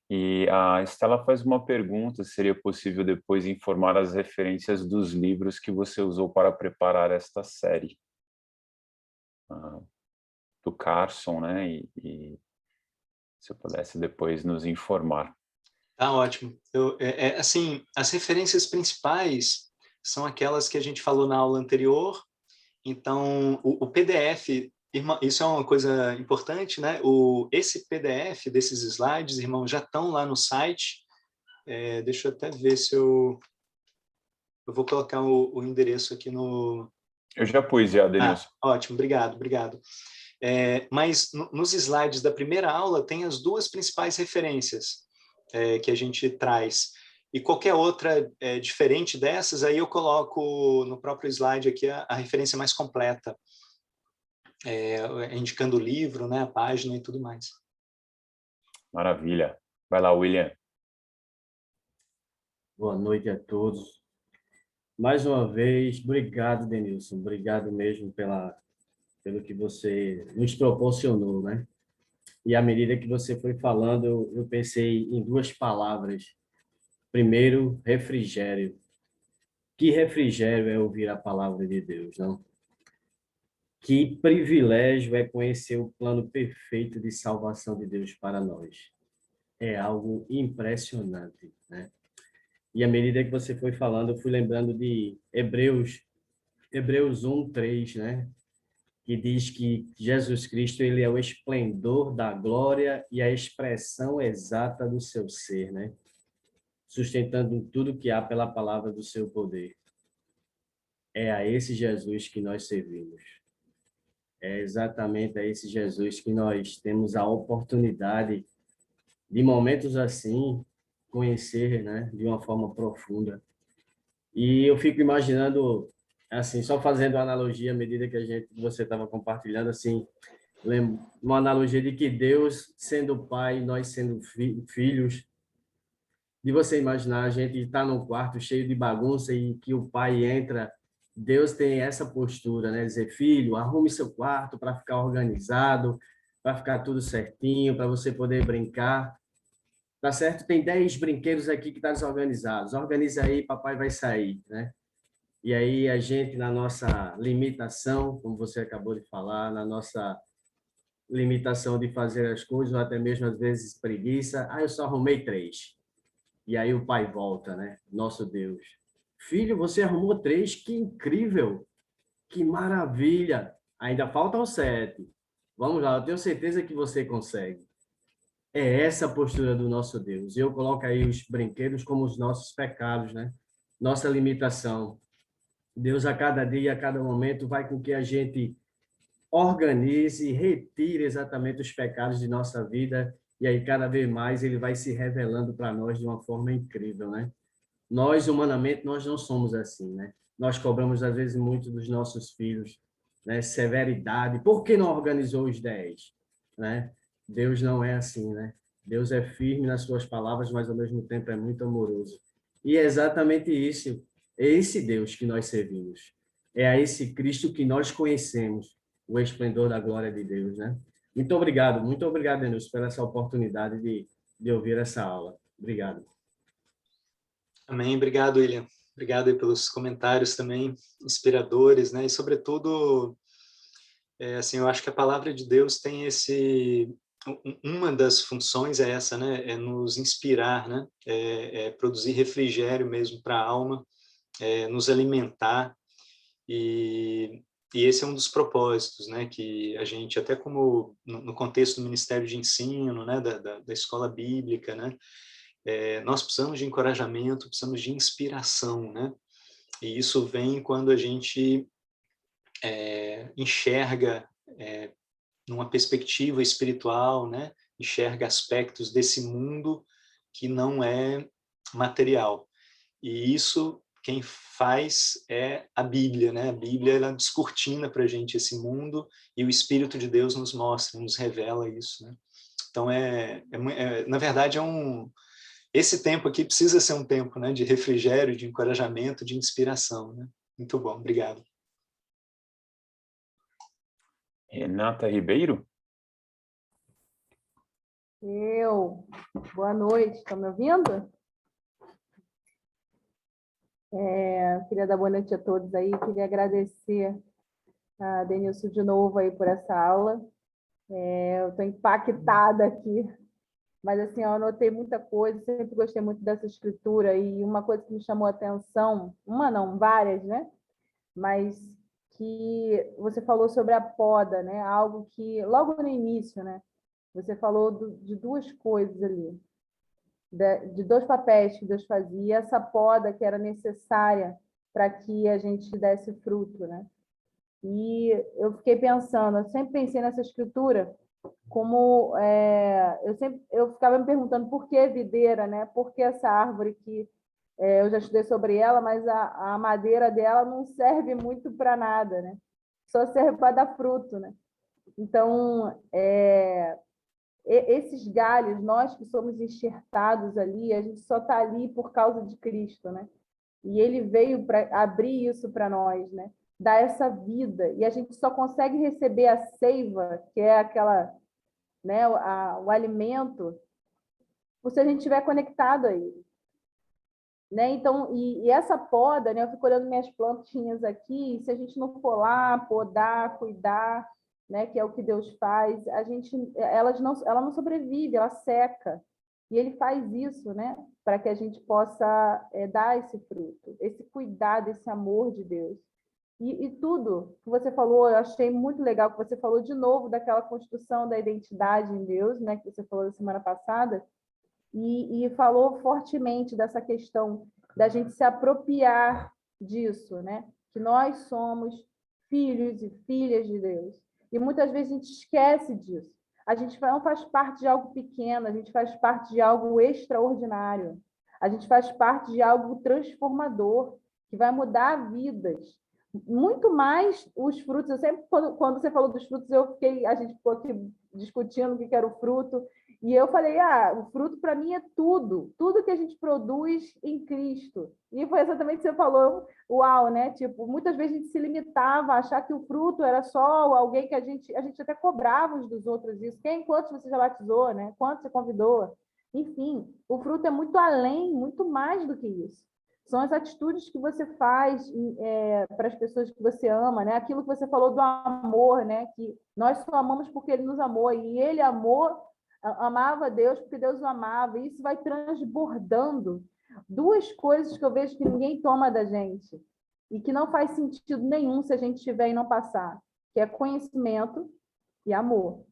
Speaker 2: E a Estela faz uma pergunta: seria possível depois informar as referências dos livros que você usou para preparar esta série? Do Carson, né? E se eu pudesse depois nos informar.
Speaker 1: Tá ótimo. Assim, as referências principais são aquelas que a gente falou na aula anterior. Então, o PDF, isso é uma coisa importante, né? Esse PDF desses slides, irmão, já estão lá no site. Deixa eu até ver se eu vou colocar o endereço aqui no...
Speaker 2: Eu já pus, já, Denilson.
Speaker 1: Ótimo, obrigado. Mas nos slides da primeira aula tem as duas principais referências que a gente traz. E qualquer outra diferente dessas, aí eu coloco no próprio slide aqui a referência mais completa, indicando o livro, né, a página e tudo mais.
Speaker 2: Maravilha. Vai lá, William.
Speaker 4: Boa noite a todos. Mais uma vez, obrigado, Denilson. Obrigado mesmo pelo que você nos proporcionou, né? E à medida que você foi falando, eu pensei em duas palavras. Primeiro, refrigério. Que refrigério é ouvir a palavra de Deus, não? Que privilégio é conhecer o plano perfeito de salvação de Deus para nós. É algo impressionante, né? E à medida que você foi falando, eu fui lembrando de Hebreus 1:3, né? Que diz que Jesus Cristo, ele é o esplendor da glória e a expressão exata do seu ser, né? Sustentando tudo que há pela palavra do seu poder. É a esse Jesus que nós servimos. É exatamente a esse Jesus que nós temos a oportunidade de momentos assim conhecer, né, de uma forma profunda. E eu fico imaginando assim, só fazendo uma analogia à medida que você estava compartilhando, assim, uma analogia de que Deus sendo pai, nós sendo filhos, de você imaginar a gente estar num quarto cheio de bagunça e que o pai entra, Deus tem essa postura, né? Dizer, filho, arrume seu quarto para ficar organizado, para ficar tudo certinho, para você poder brincar. Tá certo? Tem 10 brinquedos aqui que estão desorganizados. Organiza aí, papai vai sair, né? E aí a gente, na nossa limitação, como você acabou de falar, na nossa limitação de fazer as coisas, ou até mesmo às vezes preguiça, eu só arrumei 3. E aí o pai volta, né? Nosso Deus. Filho, você arrumou 3, que incrível, que maravilha. Ainda faltam 7. Vamos lá, eu tenho certeza que você consegue. É essa a postura do nosso Deus. Eu coloco aí os brinquedos como os nossos pecados, né? Nossa limitação. Deus, a cada dia, a cada momento, vai com que a gente organize e retire exatamente os pecados de nossa vida, e aí cada vez mais ele vai se revelando para nós de uma forma incrível, né? Nós, humanamente, nós não somos assim, né? nós cobramos, às vezes, muito dos nossos filhos, né? Severidade. Por que não organizou os 10? Né? Deus não é assim, né? Deus é firme nas suas palavras, mas, ao mesmo tempo, é muito amoroso. E é exatamente isso. É esse Deus que nós servimos. É a esse Cristo que nós conhecemos, o esplendor da glória de Deus, né? Muito obrigado, Denilson, pela essa oportunidade de ouvir essa aula. Obrigado.
Speaker 1: Amém. Obrigado, William. Obrigado aí pelos comentários também inspiradores, né? E, sobretudo, assim, eu acho que a palavra de Deus tem uma das funções é essa, né? É nos inspirar, né? É produzir refrigério mesmo para a alma, nos alimentar. E esse é um dos propósitos, né? Que a gente, até como no contexto do Ministério de Ensino, né? Da escola bíblica, né? Nós precisamos de encorajamento, precisamos de inspiração, né? E isso vem quando a gente enxerga numa perspectiva espiritual, né? Enxerga aspectos desse mundo que não é material. E isso quem faz é a Bíblia, né? A Bíblia ela descortina para a gente esse mundo e o Espírito de Deus nos mostra, nos revela isso, né? Então na verdade esse tempo aqui precisa ser um tempo, né, de refrigério, de encorajamento, de inspiração, né? Muito bom, obrigado.
Speaker 2: Renata Ribeiro?
Speaker 5: Boa noite, estão me ouvindo? Queria dar boa noite a todos aí, queria agradecer a Denilson de novo aí por essa aula. Eu estou impactada aqui, mas assim, eu anotei muita coisa, sempre gostei muito dessa escritura, e uma coisa que me chamou a atenção, uma não, várias, né? Mas que você falou sobre a poda, né? Algo que, logo no início, né? Você falou de duas coisas ali, de dois papéis que Deus fazia, essa poda que era necessária para que a gente desse fruto, né? E eu fiquei pensando, eu sempre pensei nessa escritura como eu ficava me perguntando por que videira, né? Por que essa árvore que eu já estudei sobre ela, mas a madeira dela não serve muito para nada, né? Só serve para dar fruto, né? Então, esses galhos, nós que somos enxertados ali, a gente só está ali por causa de Cristo, né? E ele veio para abrir isso para nós, né? Dar essa vida. E a gente só consegue receber a seiva, que é aquela, né, o alimento, se a gente estiver conectado a ele. Né? Então, e essa poda, né? Eu fico olhando minhas plantinhas aqui, se a gente não for lá, podar, cuidar, né? Que é o que Deus faz, ela não sobrevive, ela seca. E ele faz isso, né? Para que a gente possa dar esse fruto, esse cuidado, esse amor de Deus. E tudo que você falou, eu achei muito legal que você falou de novo daquela construção da identidade em Deus, né? Que você falou na semana passada. E falou fortemente dessa questão da gente se apropriar disso, né? Que nós somos filhos e filhas de Deus. E muitas vezes a gente esquece disso. A gente não faz parte de algo pequeno, a gente faz parte de algo extraordinário. A gente faz parte de algo transformador, que vai mudar vidas. Muito mais os frutos. Eu sempre, quando você falou dos frutos, a gente ficou aqui discutindo o que era o fruto. E eu falei, o fruto para mim é tudo que a gente produz em Cristo. E foi exatamente o que você falou, uau, né? Tipo, muitas vezes a gente se limitava a achar que o fruto era só alguém que a gente até cobrava uns dos outros isso. Quantos você já batizou, né? Quantos você convidou? Enfim, o fruto é muito além, muito mais do que isso. São as atitudes que você faz para as pessoas que você ama, né? Aquilo que você falou do amor, né? Que nós só amamos porque Ele nos amou e Ele amava Deus porque Deus o amava, e isso vai transbordando. Duas coisas que eu vejo que ninguém toma da gente e que não faz sentido nenhum se a gente tiver e não passar, que é conhecimento e amor.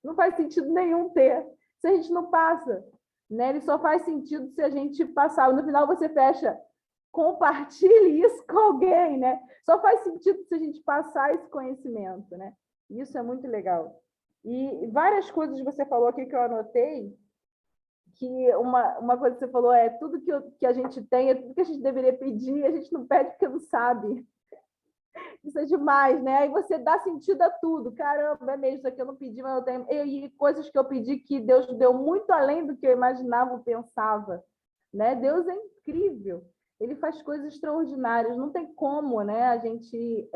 Speaker 5: Não faz sentido nenhum ter se a gente não passa, né? Ele só faz sentido se a gente passar. No final você fecha, compartilhe isso com alguém, né? Só faz sentido se a gente passar esse conhecimento, né? Isso é muito legal. E várias coisas você falou aqui que eu anotei, que uma coisa que você falou é tudo que a gente tem, é tudo que a gente deveria pedir, a gente não pede porque não sabe. Isso é demais, né? Aí você dá sentido a tudo. Caramba, é mesmo, isso aqui eu não pedi, mas eu tenho. E coisas que eu pedi que Deus deu muito além do que eu imaginava ou pensava. Né? Deus é incrível. Ele faz coisas extraordinárias. Não tem como, né, a gente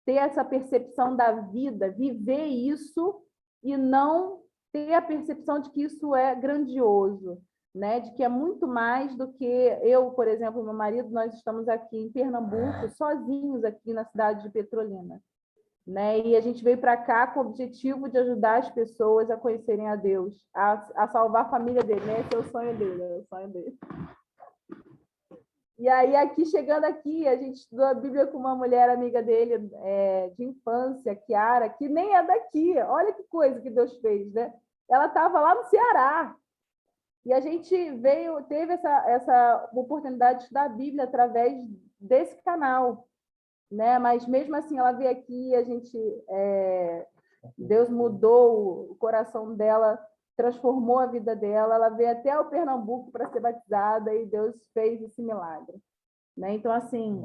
Speaker 5: ter essa percepção da vida, viver isso e não ter a percepção de que isso é grandioso, né? De que é muito mais do que eu, por exemplo, meu marido, nós estamos aqui em Pernambuco, sozinhos aqui na cidade de Petrolina, né? E a gente veio para cá com o objetivo de ajudar as pessoas a conhecerem a Deus, a salvar a família dele, né? Esse é o sonho dele, é o sonho dele. E aí, chegando aqui, a gente estudou a Bíblia com uma mulher amiga dele de infância, Kiara, que nem é daqui. Olha que coisa que Deus fez, né? Ela estava lá no Ceará. E a gente teve essa oportunidade de estudar a Bíblia através desse canal, né? Mas mesmo assim, ela veio aqui, Deus mudou o coração dela, transformou a vida dela, ela veio até o Pernambuco para ser batizada e Deus fez esse milagre, né? Então, assim,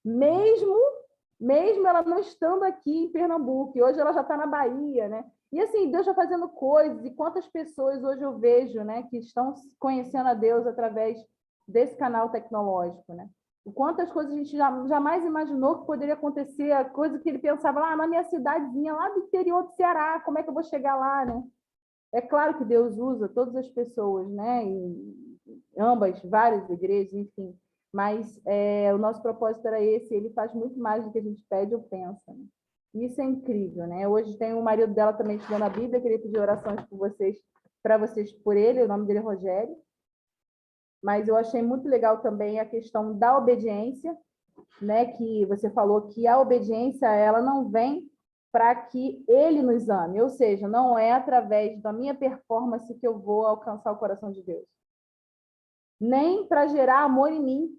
Speaker 5: mesmo ela não estando aqui em Pernambuco, e hoje ela já está na Bahia, né? E assim, Deus já fazendo coisas, e quantas pessoas hoje eu vejo, né, que estão conhecendo a Deus através desse canal tecnológico, né? E quantas coisas a gente jamais imaginou que poderia acontecer, a coisa que ele pensava lá na minha cidadezinha, lá do interior do Ceará, como é que eu vou chegar lá, né? É claro que Deus usa todas as pessoas, né? Em ambas, várias igrejas, enfim. Mas o nosso propósito era esse, ele faz muito mais do que a gente pede ou pensa, né? Isso é incrível, né? Hoje tem o marido dela também estudando a Bíblia, queria pedir orações por vocês, para vocês por ele, o nome dele é Rogério. Mas eu achei muito legal também a questão da obediência, né? Que você falou que a obediência, ela não vem para que ele nos ame, ou seja, não é através da minha performance que eu vou alcançar o coração de Deus. Nem para gerar amor em mim.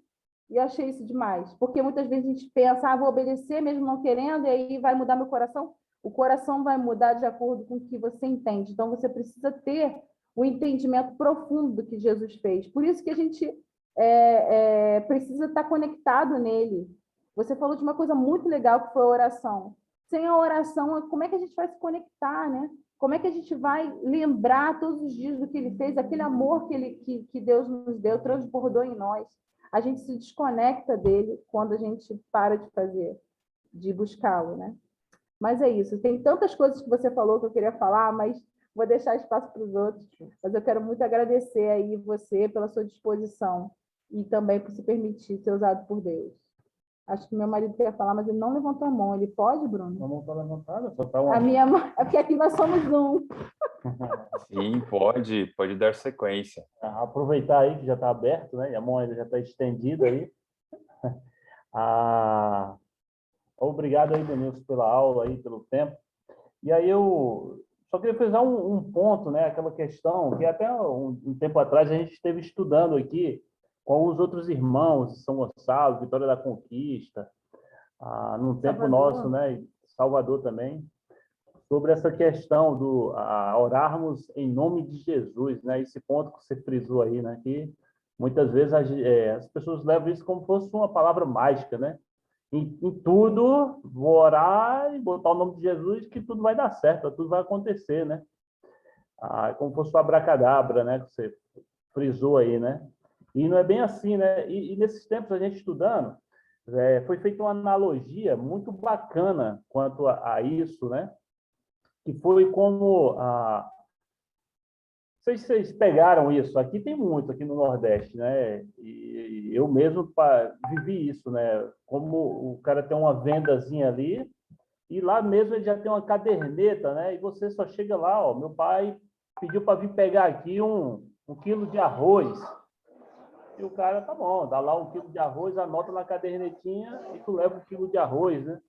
Speaker 5: E eu achei isso demais, porque muitas vezes a gente pensa, vou obedecer mesmo não querendo, e aí vai mudar meu coração. O coração vai mudar de acordo com o que você entende. Então, você precisa ter o entendimento profundo do que Jesus fez. Por isso que a gente precisa estar conectado nele. Você falou de uma coisa muito legal, que foi a oração. Sem a oração, como é que a gente vai se conectar, né? Como é que a gente vai lembrar todos os dias do que ele fez, aquele amor que Deus nos deu, transbordou em nós? A gente se desconecta dele quando a gente para de buscá-lo, né? Mas é isso. Tem tantas coisas que você falou que eu queria falar, mas vou deixar espaço para os outros. Mas eu quero muito agradecer aí você pela sua disposição e também por se permitir ser usado por Deus. Acho que meu marido queria falar, mas ele não levantou a mão. Ele pode, Bruno?
Speaker 2: A mão está levantada, só está uma.
Speaker 5: A minha mão, é porque aqui nós somos um.
Speaker 2: Sim, pode dar sequência.
Speaker 6: Aproveitar aí que já está aberto, né? E a mão ainda já está estendida aí. Obrigado aí, Denilson, pela aula aí, pelo tempo. E aí eu só queria fazer um ponto, né? Aquela questão que até um tempo atrás a gente esteve estudando aqui com os outros irmãos, São Gonçalo, Vitória da Conquista, num tempo
Speaker 5: Salvador.
Speaker 6: nosso, né? Salvador também, sobre essa questão do orarmos em nome de Jesus, né? Esse ponto que você frisou aí, né? Que muitas vezes as pessoas levam isso como se fosse uma palavra mágica, né? Em tudo, vou orar e botar o nome de Jesus que tudo vai dar certo, tudo vai acontecer, né? Como se fosse o abracadabra, né? Que você frisou aí, né? E não é bem assim, né? E nesses tempos a gente estudando, foi feita uma analogia muito bacana quanto a isso, né? Que foi como não sei se vocês pegaram isso, aqui tem muito, aqui no Nordeste, né? E eu mesmo vivi isso, né? Como o cara tem uma vendazinha ali, e lá mesmo ele já tem uma caderneta, né? E você só chega lá, ó, meu pai pediu para vir pegar aqui um quilo de arroz. E o cara, tá bom, dá lá 1 quilo de arroz, anota na cadernetinha e tu leva 1 quilo de arroz, né?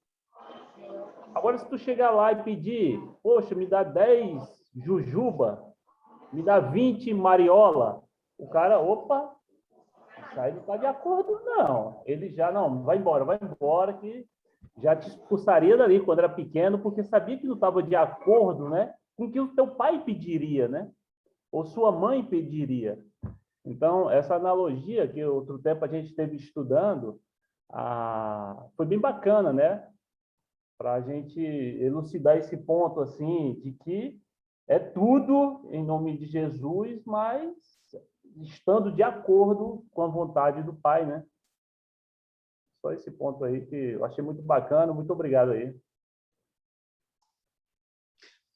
Speaker 6: Agora, se tu chegar lá e pedir, poxa, me dá 10 jujuba, me dá 20 mariola, o cara, opa, isso aí não está de acordo, não. Ele já, não, vai embora, que já te expulsaria dali quando era pequeno, porque sabia que não estava de acordo, né, com o que o teu pai pediria, né? ou sua mãe pediria? Então, essa analogia que outro tempo a gente esteve estudando, foi bem bacana, né? Para a gente elucidar esse ponto, assim, de que é tudo em nome de Jesus, mas estando de acordo com a vontade do Pai, né? Só esse ponto aí que eu achei muito bacana. Muito obrigado aí.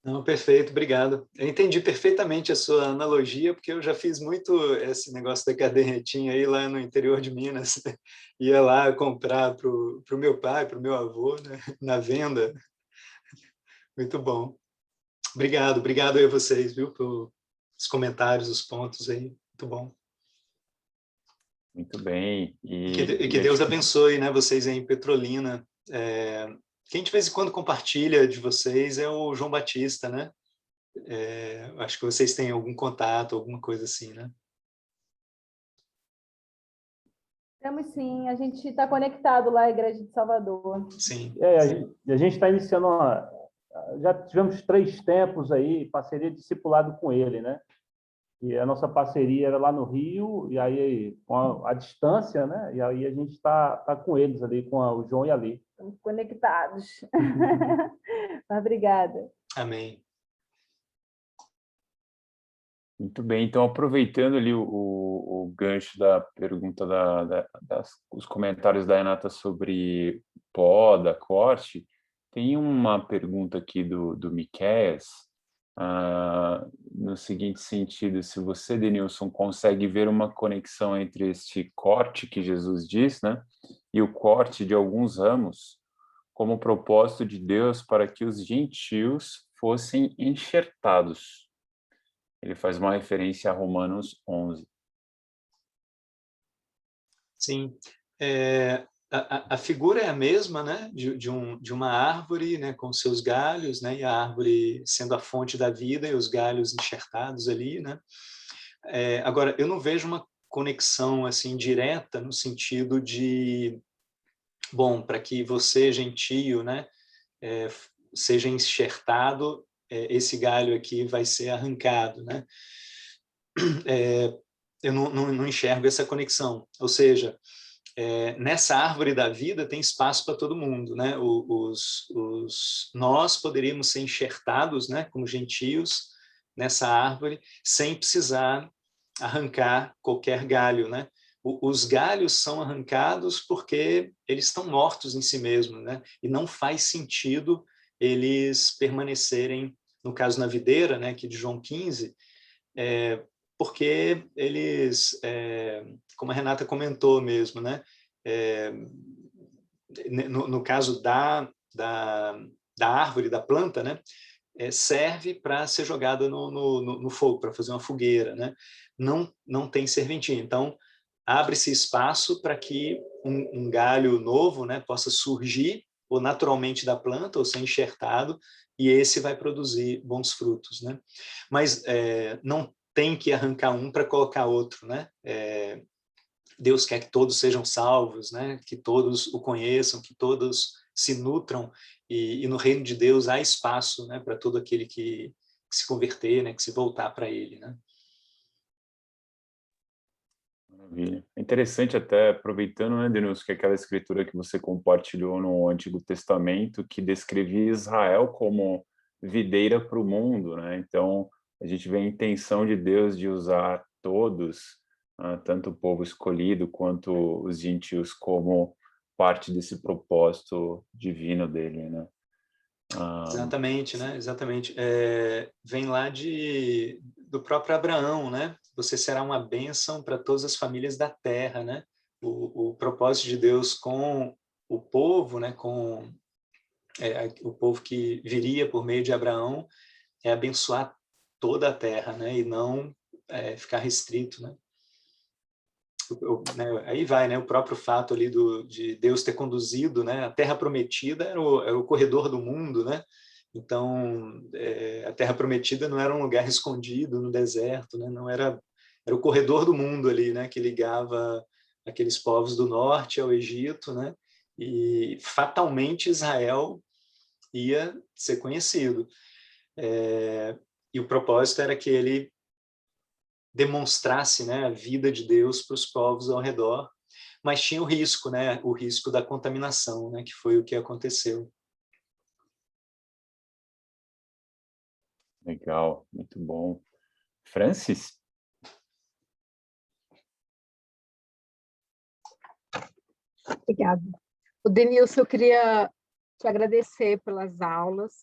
Speaker 1: Não, perfeito, obrigado. Eu entendi perfeitamente a sua analogia, porque eu já fiz muito esse negócio da cadernetinha aí lá no interior de Minas. Ia lá comprar para o meu pai, para o meu avô, né? Na venda. Muito bom. Obrigado aí a vocês, viu, pelos comentários, os pontos aí. Muito bom.
Speaker 2: Muito bem.
Speaker 1: E que Deus abençoe, né, vocês aí em Petrolina. Quem de vez em quando compartilha de vocês é o João Batista, né? Acho que vocês têm algum contato, alguma coisa assim, né?
Speaker 5: Temos sim, a gente está conectado lá à Igreja de Salvador.
Speaker 1: Sim.
Speaker 6: A gente está iniciando já tivemos 3 tempos aí, parceria discipulado com ele, né? E a nossa parceria era lá no Rio, e aí, com a distância, né? E aí a gente está com eles ali, com o João e a Lê.
Speaker 5: Estamos conectados. Mas obrigada.
Speaker 1: Amém.
Speaker 2: Muito bem, então aproveitando ali o gancho da pergunta os comentários da Renata sobre poda, corte, tem uma pergunta aqui do Miqueias, no seguinte sentido: se você, Denilson, consegue ver uma conexão entre este corte que Jesus diz, né, e o corte de alguns ramos como propósito de Deus para que os gentios fossem enxertados. Ele faz uma referência a Romanos 11.
Speaker 1: Sim. A figura é a mesma, né, de uma árvore, né, com seus galhos, né, e a árvore sendo a fonte da vida e os galhos enxertados ali, né. Agora, eu não vejo uma conexão assim direta no sentido de, bom, para que você, gentio, né, seja enxertado, esse galho aqui vai ser arrancado, né. Eu não enxergo essa conexão. Ou seja, nessa árvore da vida tem espaço para todo mundo, né? Nós poderíamos ser enxertados, né, como gentios, nessa árvore, sem precisar arrancar qualquer galho, né? Os galhos são arrancados porque eles estão mortos em si mesmos, né? E não faz sentido eles permanecerem, no caso na videira, né, aqui de João 15, porque eles, como a Renata comentou mesmo, né, no caso da árvore, da planta, né, serve para ser jogada no fogo, para fazer uma fogueira, né? Não tem serventia. Então, abre-se espaço para que um galho novo, né, possa surgir, ou naturalmente da planta, ou ser enxertado, e esse vai produzir bons frutos, né? Mas não tem que arrancar um para colocar outro, né? Deus quer que todos sejam salvos, né? Que todos o conheçam, que todos se nutram, e no reino de Deus há espaço, né, para todo aquele que se converter, né, que se voltar para ele, né?
Speaker 2: Maravilha. É interessante, até aproveitando, né, Denilson, que é aquela escritura que você compartilhou no Antigo Testamento, que descrevia Israel como videira para o mundo, né? Então, a gente vê a intenção de Deus de usar todos, tanto o povo escolhido quanto os gentios, como parte desse propósito divino dele, né?
Speaker 1: Exatamente, né? Exatamente. Vem lá do próprio Abraão, né? Você será uma bênção para todas as famílias da terra, né? O propósito de Deus com o povo, né? Com o povo que viria por meio de Abraão, é abençoar toda a terra, né? E não ficar restrito, né? Aí vai, né? O próprio fato ali de Deus ter conduzido, né? A Terra Prometida era o corredor do mundo, né? Então, a Terra Prometida não era um lugar escondido no deserto, né? Não era o corredor do mundo ali, né? Que ligava aqueles povos do norte ao Egito, né? E fatalmente Israel ia ser conhecido. E o propósito era que ele demonstrasse, né, a vida de Deus para os povos ao redor, mas tinha o risco, né, o risco da contaminação, né, que foi o que aconteceu.
Speaker 2: Legal, muito bom. Francis?
Speaker 7: Obrigada. O Denilson, eu queria te agradecer pelas aulas,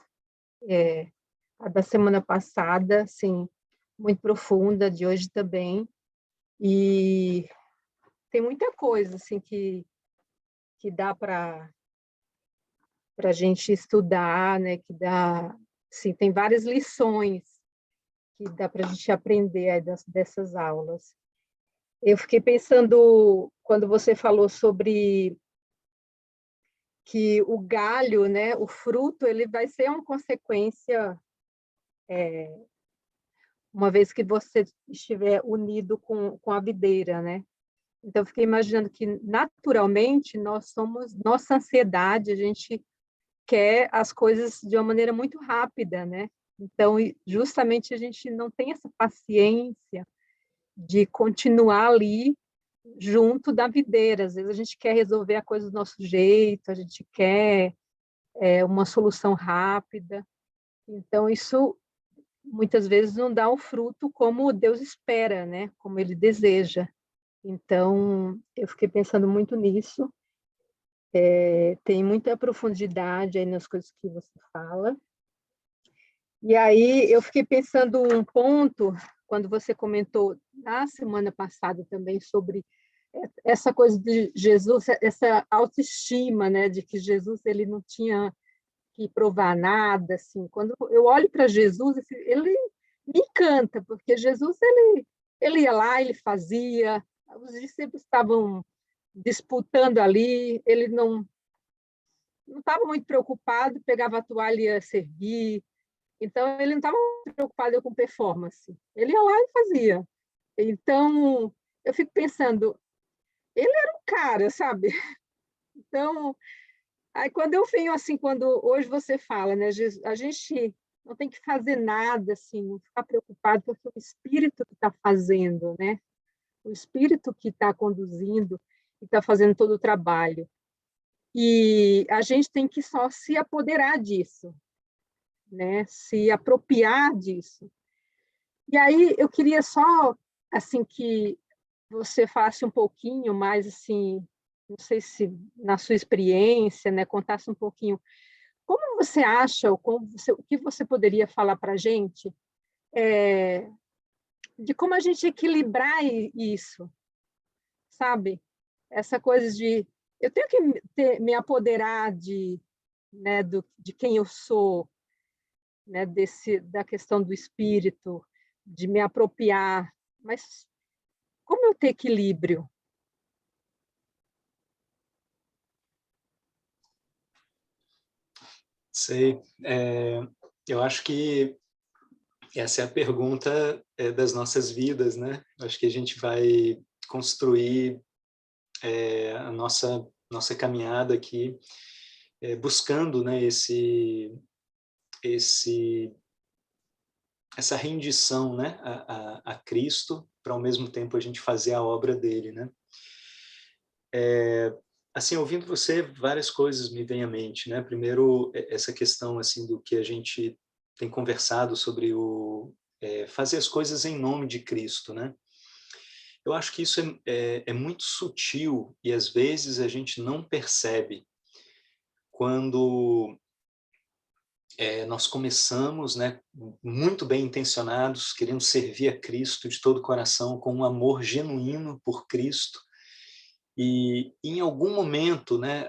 Speaker 7: a da semana passada, assim, muito profunda, de hoje também, e tem muita coisa assim que dá para a gente estudar, né? Que dá, assim, tem várias lições que dá para a gente aprender aí dessas aulas. Eu fiquei pensando quando você falou sobre que o galho, né, o fruto, ele vai ser uma consequência, uma vez que você estiver unido com a videira, né? Então, eu fiquei imaginando que, naturalmente, nossa ansiedade, a gente quer as coisas de uma maneira muito rápida, né? Então, justamente, a gente não tem essa paciência de continuar ali junto da videira. Às vezes, a gente quer resolver a coisa do nosso jeito, a gente quer uma solução rápida. Então, isso, muitas vezes, não dá o fruto como Deus espera, né? Como Ele deseja. Então, eu fiquei pensando muito nisso. Tem muita profundidade aí nas coisas que você fala. E aí, eu fiquei pensando um ponto, quando você comentou na semana passada também sobre essa coisa de Jesus, essa autoestima, né, de que Jesus ele não tinha que provar nada, assim. Quando eu olho para Jesus, assim, ele me encanta, porque Jesus ele ia lá, ele fazia, os discípulos estavam disputando ali, ele não estava muito preocupado, pegava a toalha e ia servir, então ele não estava muito preocupado com performance, ele ia lá e fazia. Então, eu fico pensando, ele era um cara, sabe? Então, aí quando eu venho assim, quando hoje você fala, né, a gente não tem que fazer nada, assim, não ficar preocupado, porque o Espírito que está fazendo, né? O Espírito que está conduzindo e está fazendo todo o trabalho. E a gente tem que só se apoderar disso, né? Se apropriar disso. E aí eu queria só, assim, que você falasse um pouquinho mais, assim, não sei se na sua experiência, né, contasse um pouquinho como você acha, ou o que você poderia falar para a gente de como a gente equilibrar isso, sabe? Essa coisa de eu tenho que me apoderar né, de quem eu sou, né, da questão do espírito, de me apropriar, mas como eu ter equilíbrio?
Speaker 1: Sei. Eu acho que essa é a pergunta das nossas vidas, né? Acho que a gente vai construir a nossa caminhada aqui, buscando, né, essa rendição, né, a Cristo, para ao mesmo tempo a gente fazer a obra dele, né? Assim, ouvindo você, várias coisas me vêm à mente, né? Primeiro, essa questão assim do que a gente tem conversado sobre fazer as coisas em nome de Cristo, né? Eu acho que isso é muito sutil e às vezes a gente não percebe quando nós começamos, né, muito bem intencionados, querendo servir a Cristo de todo o coração, com um amor genuíno por Cristo, e em algum momento, né,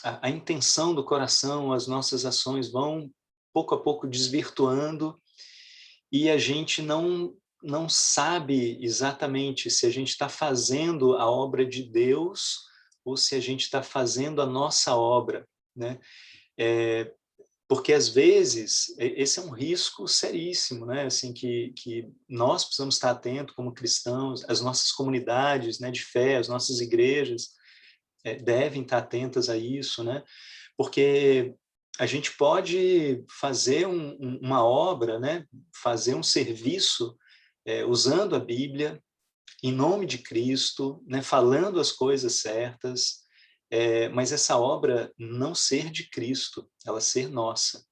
Speaker 1: a intenção do coração, as nossas ações vão pouco a pouco desvirtuando e a gente não sabe exatamente se a gente está fazendo a obra de Deus ou se a gente está fazendo a nossa obra, né? Porque às vezes esse é um risco seríssimo, né? Assim que nós precisamos estar atentos como cristãos, as nossas comunidades, né, de fé, as nossas igrejas devem estar atentas a isso, né? Porque a gente pode fazer uma obra, né? Fazer um serviço usando a Bíblia, em nome de Cristo, né, falando as coisas certas, mas essa obra não ser de Cristo, ela ser nossa.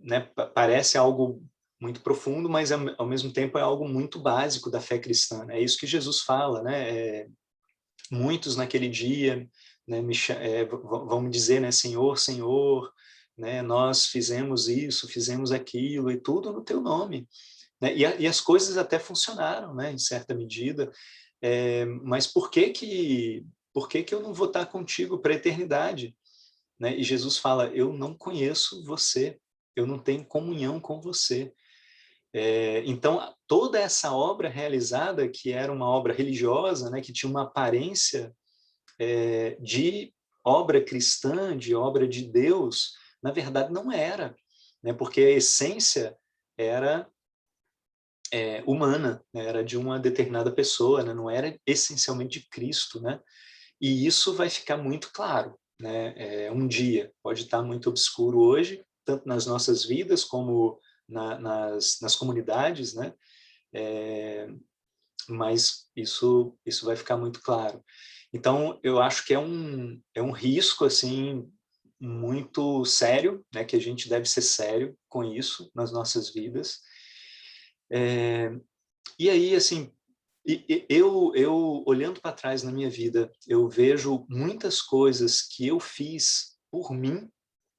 Speaker 1: Né, parece algo muito profundo, mas ao mesmo tempo é algo muito básico da fé cristã. É isso que Jesus fala, né? Muitos naquele dia, né, vão me dizer, né, Senhor, Senhor, né, nós fizemos isso, fizemos aquilo, e tudo no teu nome. Né? E as coisas até funcionaram, né, em certa medida, mas por que eu não vou estar contigo para a eternidade? Né? E Jesus fala, eu não conheço você, eu não tenho comunhão com você. Então, toda essa obra realizada, que era uma obra religiosa, né, que tinha uma aparência de obra cristã, de obra de Deus, na verdade não era, né, porque a essência era humana, né, era de uma determinada pessoa, né, não era essencialmente de Cristo, né, e isso vai ficar muito claro, né, um dia, pode estar muito obscuro hoje, tanto nas nossas vidas como nas comunidades, né, mas isso vai ficar muito claro. Então, eu acho que é um risco, assim, muito sério, né, que a gente deve ser sério com isso nas nossas vidas. E aí, assim, eu olhando para trás na minha vida, eu vejo muitas coisas que eu fiz por mim,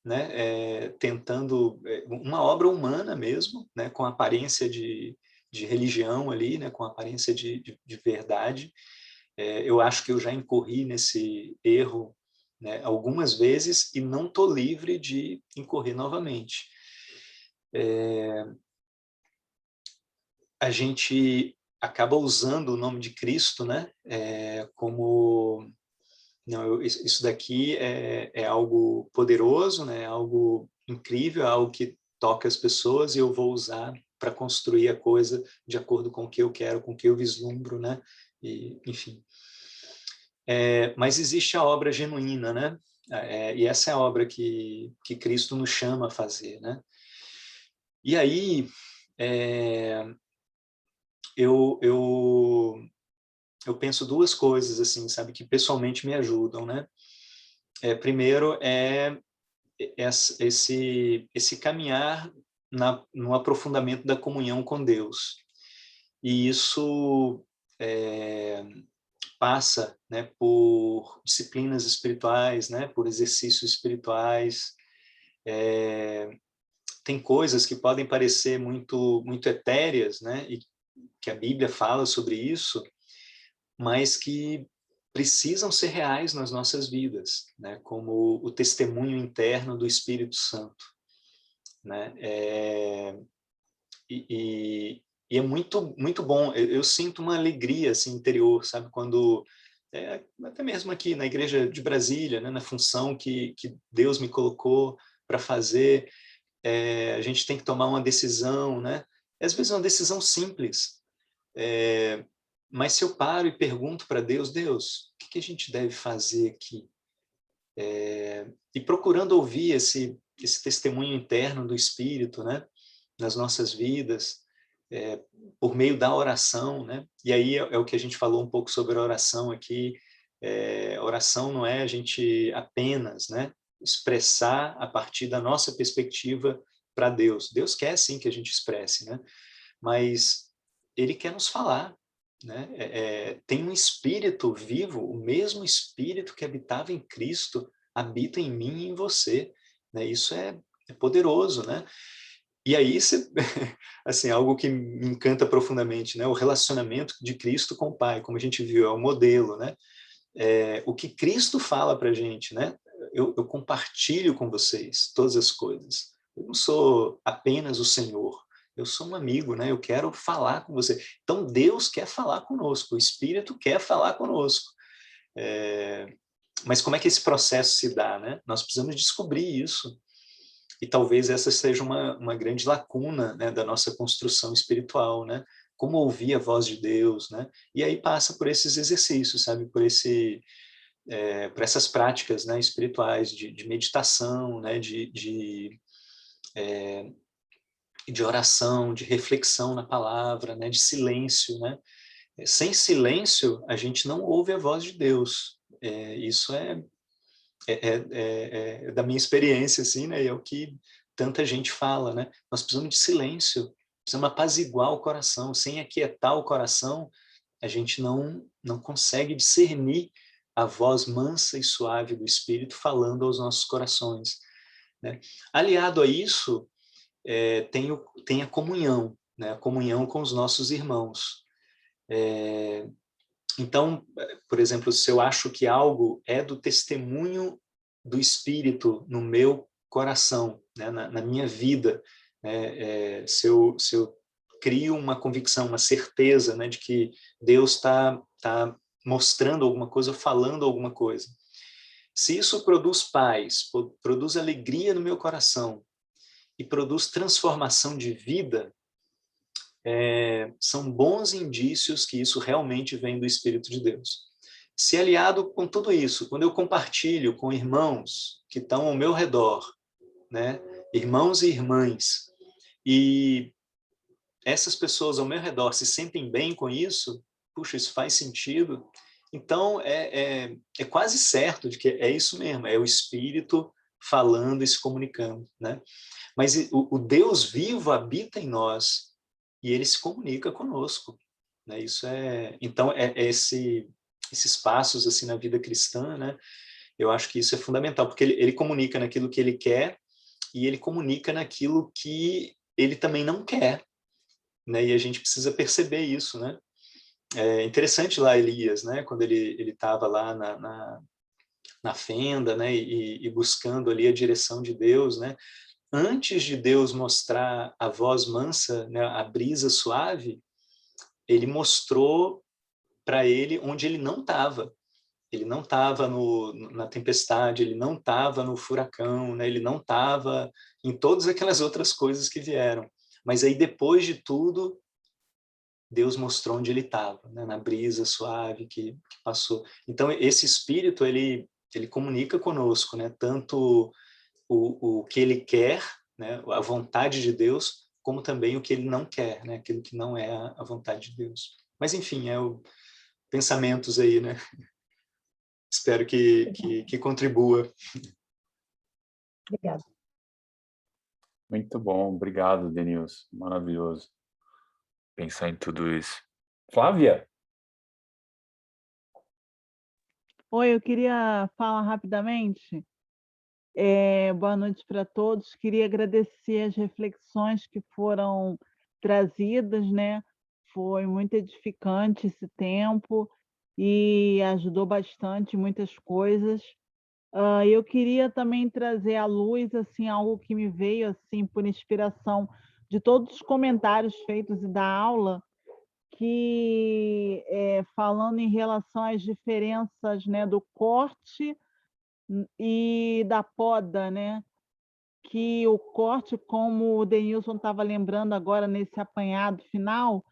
Speaker 1: né, tentando uma obra humana mesmo, né, com aparência de religião ali, né, com aparência de verdade. Eu acho que eu já incorri nesse erro, né, algumas vezes e não estou livre de incorrer novamente. A gente acaba usando o nome de Cristo, né, como não, isso daqui é algo poderoso, né, é algo incrível, é algo que toca as pessoas e eu vou usar para construir a coisa de acordo com o que eu quero, com o que eu vislumbro, né, e, enfim. Mas existe a obra genuína, né, e essa é a obra que Cristo nos chama a fazer, né. E aí, eu penso duas coisas, assim, sabe, que pessoalmente me ajudam, né. Primeiro esse caminhar no aprofundamento da comunhão com Deus. E isso passa, né, por disciplinas espirituais, né, por exercícios espirituais. Tem coisas que podem parecer muito etéreas, né, e que a Bíblia fala sobre isso, mas que precisam ser reais nas nossas vidas, né? Como o testemunho interno do Espírito Santo, né? E é muito bom. Eu sinto uma alegria assim, interior, sabe? Quando até mesmo aqui na igreja de Brasília, né? Na função que Deus me colocou para fazer, a gente tem que tomar uma decisão, né? Às vezes é uma decisão simples, mas se eu paro e pergunto para Deus, Deus, o que a gente deve fazer aqui? E procurando ouvir esse testemunho interno do Espírito, né, nas nossas vidas, por meio da oração, né? E aí é o que a gente falou um pouco sobre a oração aqui. A oração não é a gente apenas, né, expressar a partir da nossa perspectiva para Deus. Deus quer sim que a gente expresse, né? Mas Ele quer nos falar. Né? Tem um Espírito vivo, o mesmo Espírito que habitava em Cristo habita em mim e em você. Né? Isso é poderoso, né? E aí, assim, algo que me encanta profundamente, né? O relacionamento de Cristo com o Pai, como a gente viu, é o modelo, né? O que Cristo fala para a gente, né? Eu compartilho com vocês todas as coisas. Eu não sou apenas o Senhor, eu sou um amigo, né? Eu quero falar com você. Então, Deus quer falar conosco, o Espírito quer falar conosco. Mas como é que esse processo se dá, né? Nós precisamos descobrir isso. E talvez essa seja uma grande lacuna, né, da nossa construção espiritual, né? Como ouvir a voz de Deus, né? E aí passa por esses exercícios, sabe? Por essas práticas, né, espirituais de meditação, né? de oração, de reflexão na palavra, né, de silêncio, né? Sem silêncio, a gente não ouve a voz de Deus. Isso é da minha experiência, assim, né? E é o que tanta gente fala, né? Nós precisamos de silêncio, precisamos apaziguar o coração. Sem aquietar o coração, a gente não consegue discernir a voz mansa e suave do Espírito falando aos nossos corações, né? Aliado a isso, tem a comunhão, né? A comunhão com os nossos irmãos. Então, por exemplo, se eu acho que algo é do testemunho do Espírito no meu coração, né, na minha vida, né, se eu crio uma convicção, uma certeza, né, de que Deus está mostrando alguma coisa, falando alguma coisa. Se isso produz paz, produz alegria no meu coração e produz transformação de vida, são bons indícios que isso realmente vem do Espírito de Deus. Se aliado com tudo isso, quando eu compartilho com irmãos que estão ao meu redor, né, irmãos e irmãs, e essas pessoas ao meu redor se sentem bem com isso, puxa, isso faz sentido, então é quase certo de que é isso mesmo, é o Espírito falando e se comunicando, né? Mas o Deus vivo habita em nós e ele se comunica conosco, né? Então esses passos assim na vida cristã, né? Eu acho que isso é fundamental, porque ele comunica naquilo que ele quer e ele comunica naquilo que ele também não quer, né? E a gente precisa perceber isso, né? É interessante lá Elias, né? Quando ele estava lá na fenda, né? E buscando ali a direção de Deus, né? Antes de Deus mostrar a voz mansa, né, a brisa suave, ele mostrou para ele onde ele não estava. Ele não estava na tempestade, ele não estava no furacão, né, ele não estava em todas aquelas outras coisas que vieram. Mas aí, depois de tudo, Deus mostrou onde ele estava, né, na brisa suave que passou. Então, esse Espírito, ele comunica conosco, né, tanto o que ele quer, né, a vontade de Deus, como também o que ele não quer, né, aquilo que não é a vontade de Deus. Mas, enfim, pensamentos aí, né? Espero que contribua.
Speaker 7: Obrigada.
Speaker 2: Muito bom, obrigado, Denilson. Maravilhoso pensar em tudo isso. Flávia?
Speaker 8: Oi, eu queria falar rapidamente. Boa noite para todos. Queria agradecer as reflexões que foram trazidas, né? Foi muito edificante esse tempo e ajudou bastante muitas coisas. Eu queria também trazer à luz assim algo que me veio assim por inspiração de todos os comentários feitos e da aula, que falando em relação às diferenças, né, do corte e da poda, né? Que o corte, como o Denilson estava lembrando agora nesse apanhado final,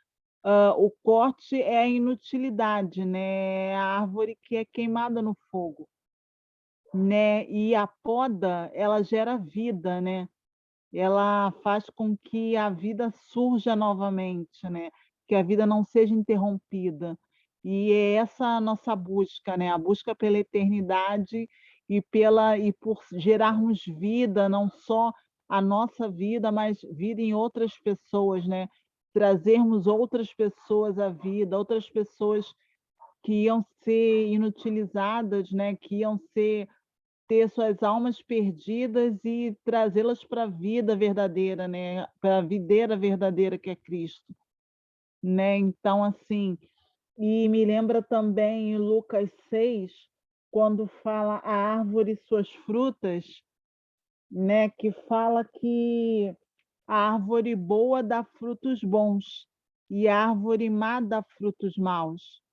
Speaker 8: o corte é a inutilidade, né? É a árvore que é queimada no fogo, né? E a poda, ela gera vida, né? Ela faz com que a vida surja novamente, né? Que a vida não seja interrompida. E é essa a nossa busca, né? A busca pela eternidade e por gerarmos vida, não só a nossa vida, mas vida em outras pessoas, né? Trazermos outras pessoas à vida, outras pessoas que iam ser inutilizadas, né? Que iam ter suas almas perdidas e trazê-las para a vida verdadeira, né? Para a videira verdadeira que é Cristo, né? Então, assim, e me lembra também em Lucas 6, quando fala a árvore e suas frutas, né? Que fala que a árvore boa dá frutos bons e a árvore má dá frutos maus,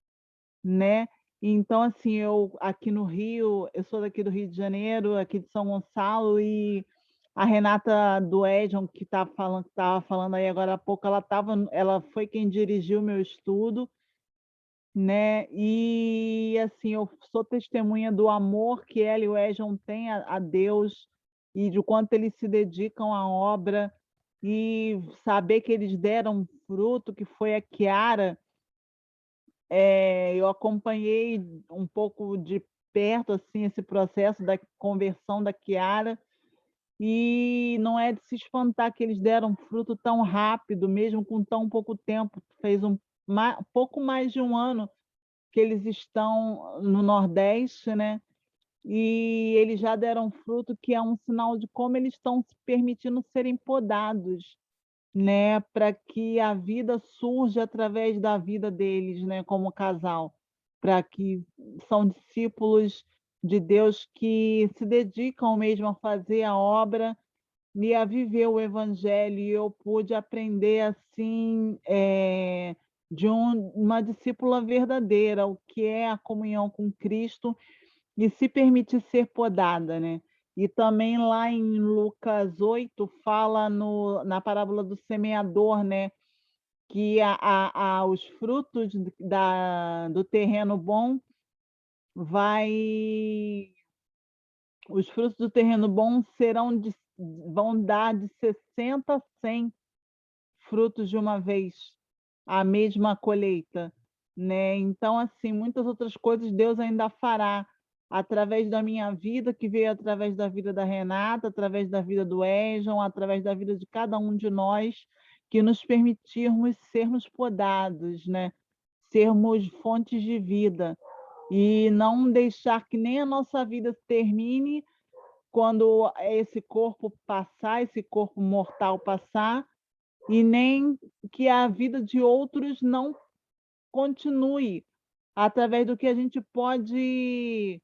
Speaker 8: né? Então, assim, eu aqui no Rio, eu sou daqui do Rio de Janeiro, aqui de São Gonçalo, e a Renata do Edson, que estava falando aí agora há pouco, ela foi quem dirigiu o meu estudo, né? E assim, eu sou testemunha do amor que ela e o Edson têm a Deus e de quanto eles se dedicam à obra, e saber que eles deram fruto, que foi a Chiara. Eu acompanhei um pouco de perto assim esse processo da conversão da Chiara, e não é de se espantar que eles deram fruto tão rápido, mesmo com tão pouco tempo. Fez pouco mais de um ano que eles estão no Nordeste, né? E eles já deram fruto, que é um sinal de como eles estão se permitindo serem podados, né, para que a vida surja através da vida deles, né, como casal, para que são discípulos de Deus que se dedicam mesmo a fazer a obra e a viver o evangelho. E eu pude aprender assim, de uma discípula verdadeira, o que é a comunhão com Cristo e se permitir ser podada, né? E também lá em Lucas 8 fala na parábola do semeador, né? Que os frutos do terreno bom vai os frutos do terreno bom vão dar de 60 a 100 frutos de uma vez, a mesma colheita, né? Então, assim, muitas outras coisas Deus ainda fará através da minha vida, que veio através da vida da Renata, através da vida do Ejon, através da vida de cada um de nós, que nos permitirmos sermos podados, né? Sermos fontes de vida e não deixar que nem a nossa vida termine quando esse corpo passar, esse corpo mortal passar, e nem que a vida de outros não continue através do que a gente pode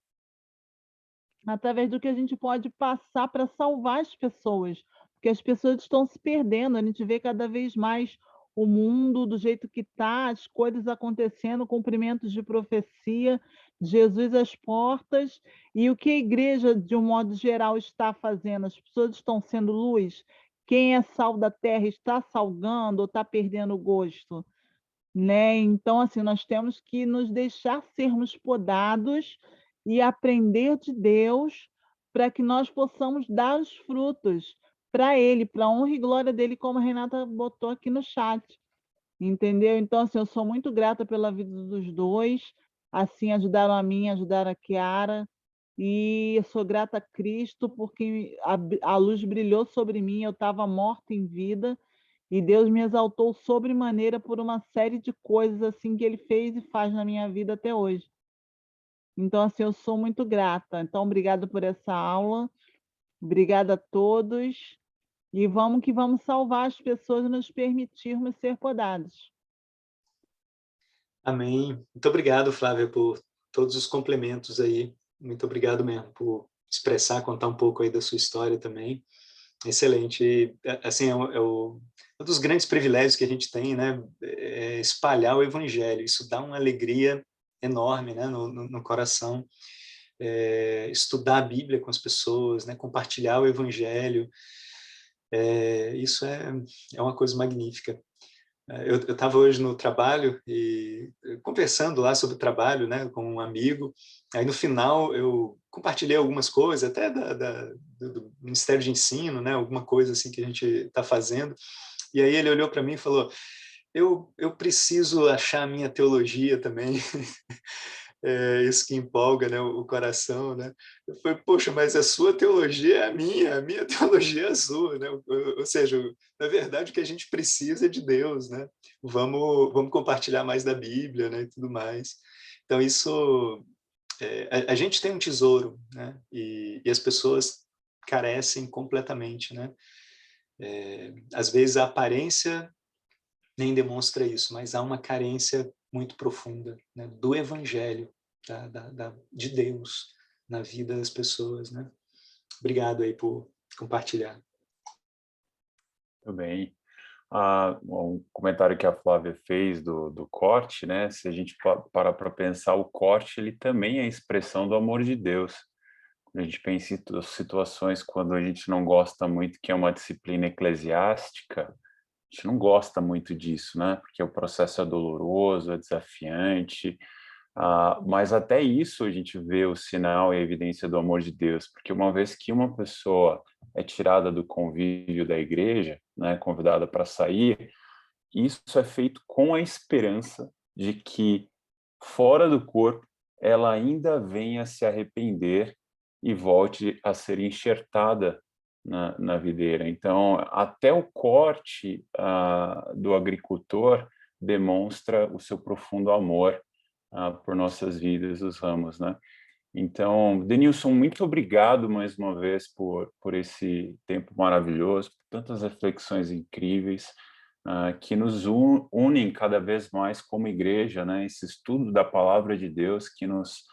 Speaker 8: passar para salvar as pessoas, porque as pessoas estão se perdendo. A gente vê cada vez mais o mundo do jeito que está, as coisas acontecendo, cumprimentos de profecia, Jesus às portas, e o que a igreja, de um modo geral, está fazendo? As pessoas estão sendo luz? Quem é sal da terra está salgando ou está perdendo o gosto? Né? Então, assim, nós temos que nos deixar sermos podados e aprender de Deus para que nós possamos dar os frutos para Ele, para a honra e glória dele, como a Renata botou aqui no chat, entendeu? Então, assim, eu sou muito grata pela vida dos dois, assim, ajudaram a mim, ajudaram a Chiara, e eu sou grata a Cristo porque a luz brilhou sobre mim, eu estava morta em vida, e Deus me exaltou sobremaneira por uma série de coisas assim que Ele fez e faz na minha vida até hoje. Então, assim, eu sou muito grata. Então, obrigada por essa aula. Obrigada a todos. E vamos que vamos salvar as pessoas e nos permitirmos ser podados.
Speaker 1: Amém. Muito obrigado, Flávia, por todos os complementos aí. Muito obrigado mesmo por expressar, contar um pouco aí da sua história também. Excelente. E, assim, um dos grandes privilégios que a gente tem, né, é espalhar o evangelho. Isso dá uma alegria enorme, né, no coração. Estudar a Bíblia com as pessoas, né, compartilhar o evangelho. Isso é uma coisa magnífica. Eu estava hoje no trabalho e conversando lá sobre o trabalho, né, com um amigo. Aí no final eu compartilhei algumas coisas, até do Ministério de Ensino, né, alguma coisa assim que a gente está fazendo. E aí ele olhou para mim e falou: eu preciso achar a minha teologia também. Isso que empolga, né, o coração, né? Eu falei, poxa, mas a sua teologia é a minha teologia é a sua, né? Ou seja, na verdade o que a gente precisa é de Deus, né? Vamos compartilhar mais da Bíblia, né, e tudo mais. Então isso, a gente tem um tesouro, né? E as pessoas carecem completamente, né? Às vezes a aparência nem demonstra isso, mas há uma carência muito profunda, né, do Evangelho, de Deus na vida das pessoas, né? Obrigado aí por compartilhar.
Speaker 2: Muito bem. Um comentário que a Flávia fez do corte, né? Se a gente parar para pensar, o corte ele também é a expressão do amor de Deus. Quando a gente pensa em situações quando a gente não gosta muito, que é uma disciplina eclesiástica, a gente não gosta muito disso, né? Porque o processo é doloroso, é desafiante, Mas até isso a gente vê o sinal e a evidência do amor de Deus, porque uma vez que uma pessoa é tirada do convívio da igreja, né, convidada para sair, isso é feito com a esperança de que, fora do corpo, ela ainda venha se arrepender e volte a ser enxertada na videira. Então, até o corte do agricultor demonstra o seu profundo amor por nossas vidas, os ramos, né? Então, Denilson, muito obrigado mais uma vez por esse tempo maravilhoso, por tantas reflexões incríveis que nos unem cada vez mais como igreja, né? Esse estudo da palavra de Deus que nos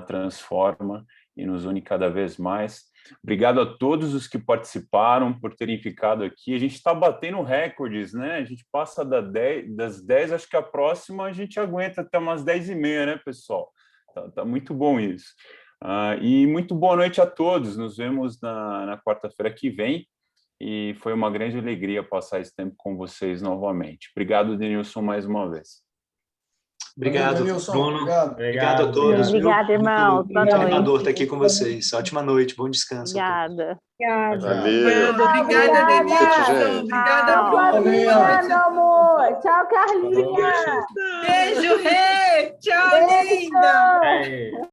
Speaker 2: transforma e nos une cada vez mais. Obrigado a todos os que participaram por terem ficado aqui. A gente está batendo recordes, né? A gente passa das 10, acho que a próxima a gente aguenta até umas 10h30, né, pessoal? Tá muito bom isso. E muito boa noite a todos. Nos vemos na quarta-feira que vem. E foi uma grande alegria passar esse tempo com vocês novamente. Obrigado, Denilson, mais uma vez.
Speaker 1: Obrigado,
Speaker 9: Denilson.
Speaker 1: Bruno.
Speaker 9: Obrigado
Speaker 1: A todos.
Speaker 10: Obrigada, irmão.
Speaker 1: Muito animador estar aqui com vocês. Ótima noite, bom descanso.
Speaker 10: Obrigada.
Speaker 11: Valeu.
Speaker 5: Obrigada,
Speaker 11: Denilson.
Speaker 5: Obrigada, Bruno. Meu amor. Tchau, Carlinha.
Speaker 12: Beijo, Rê. Tchau, linda.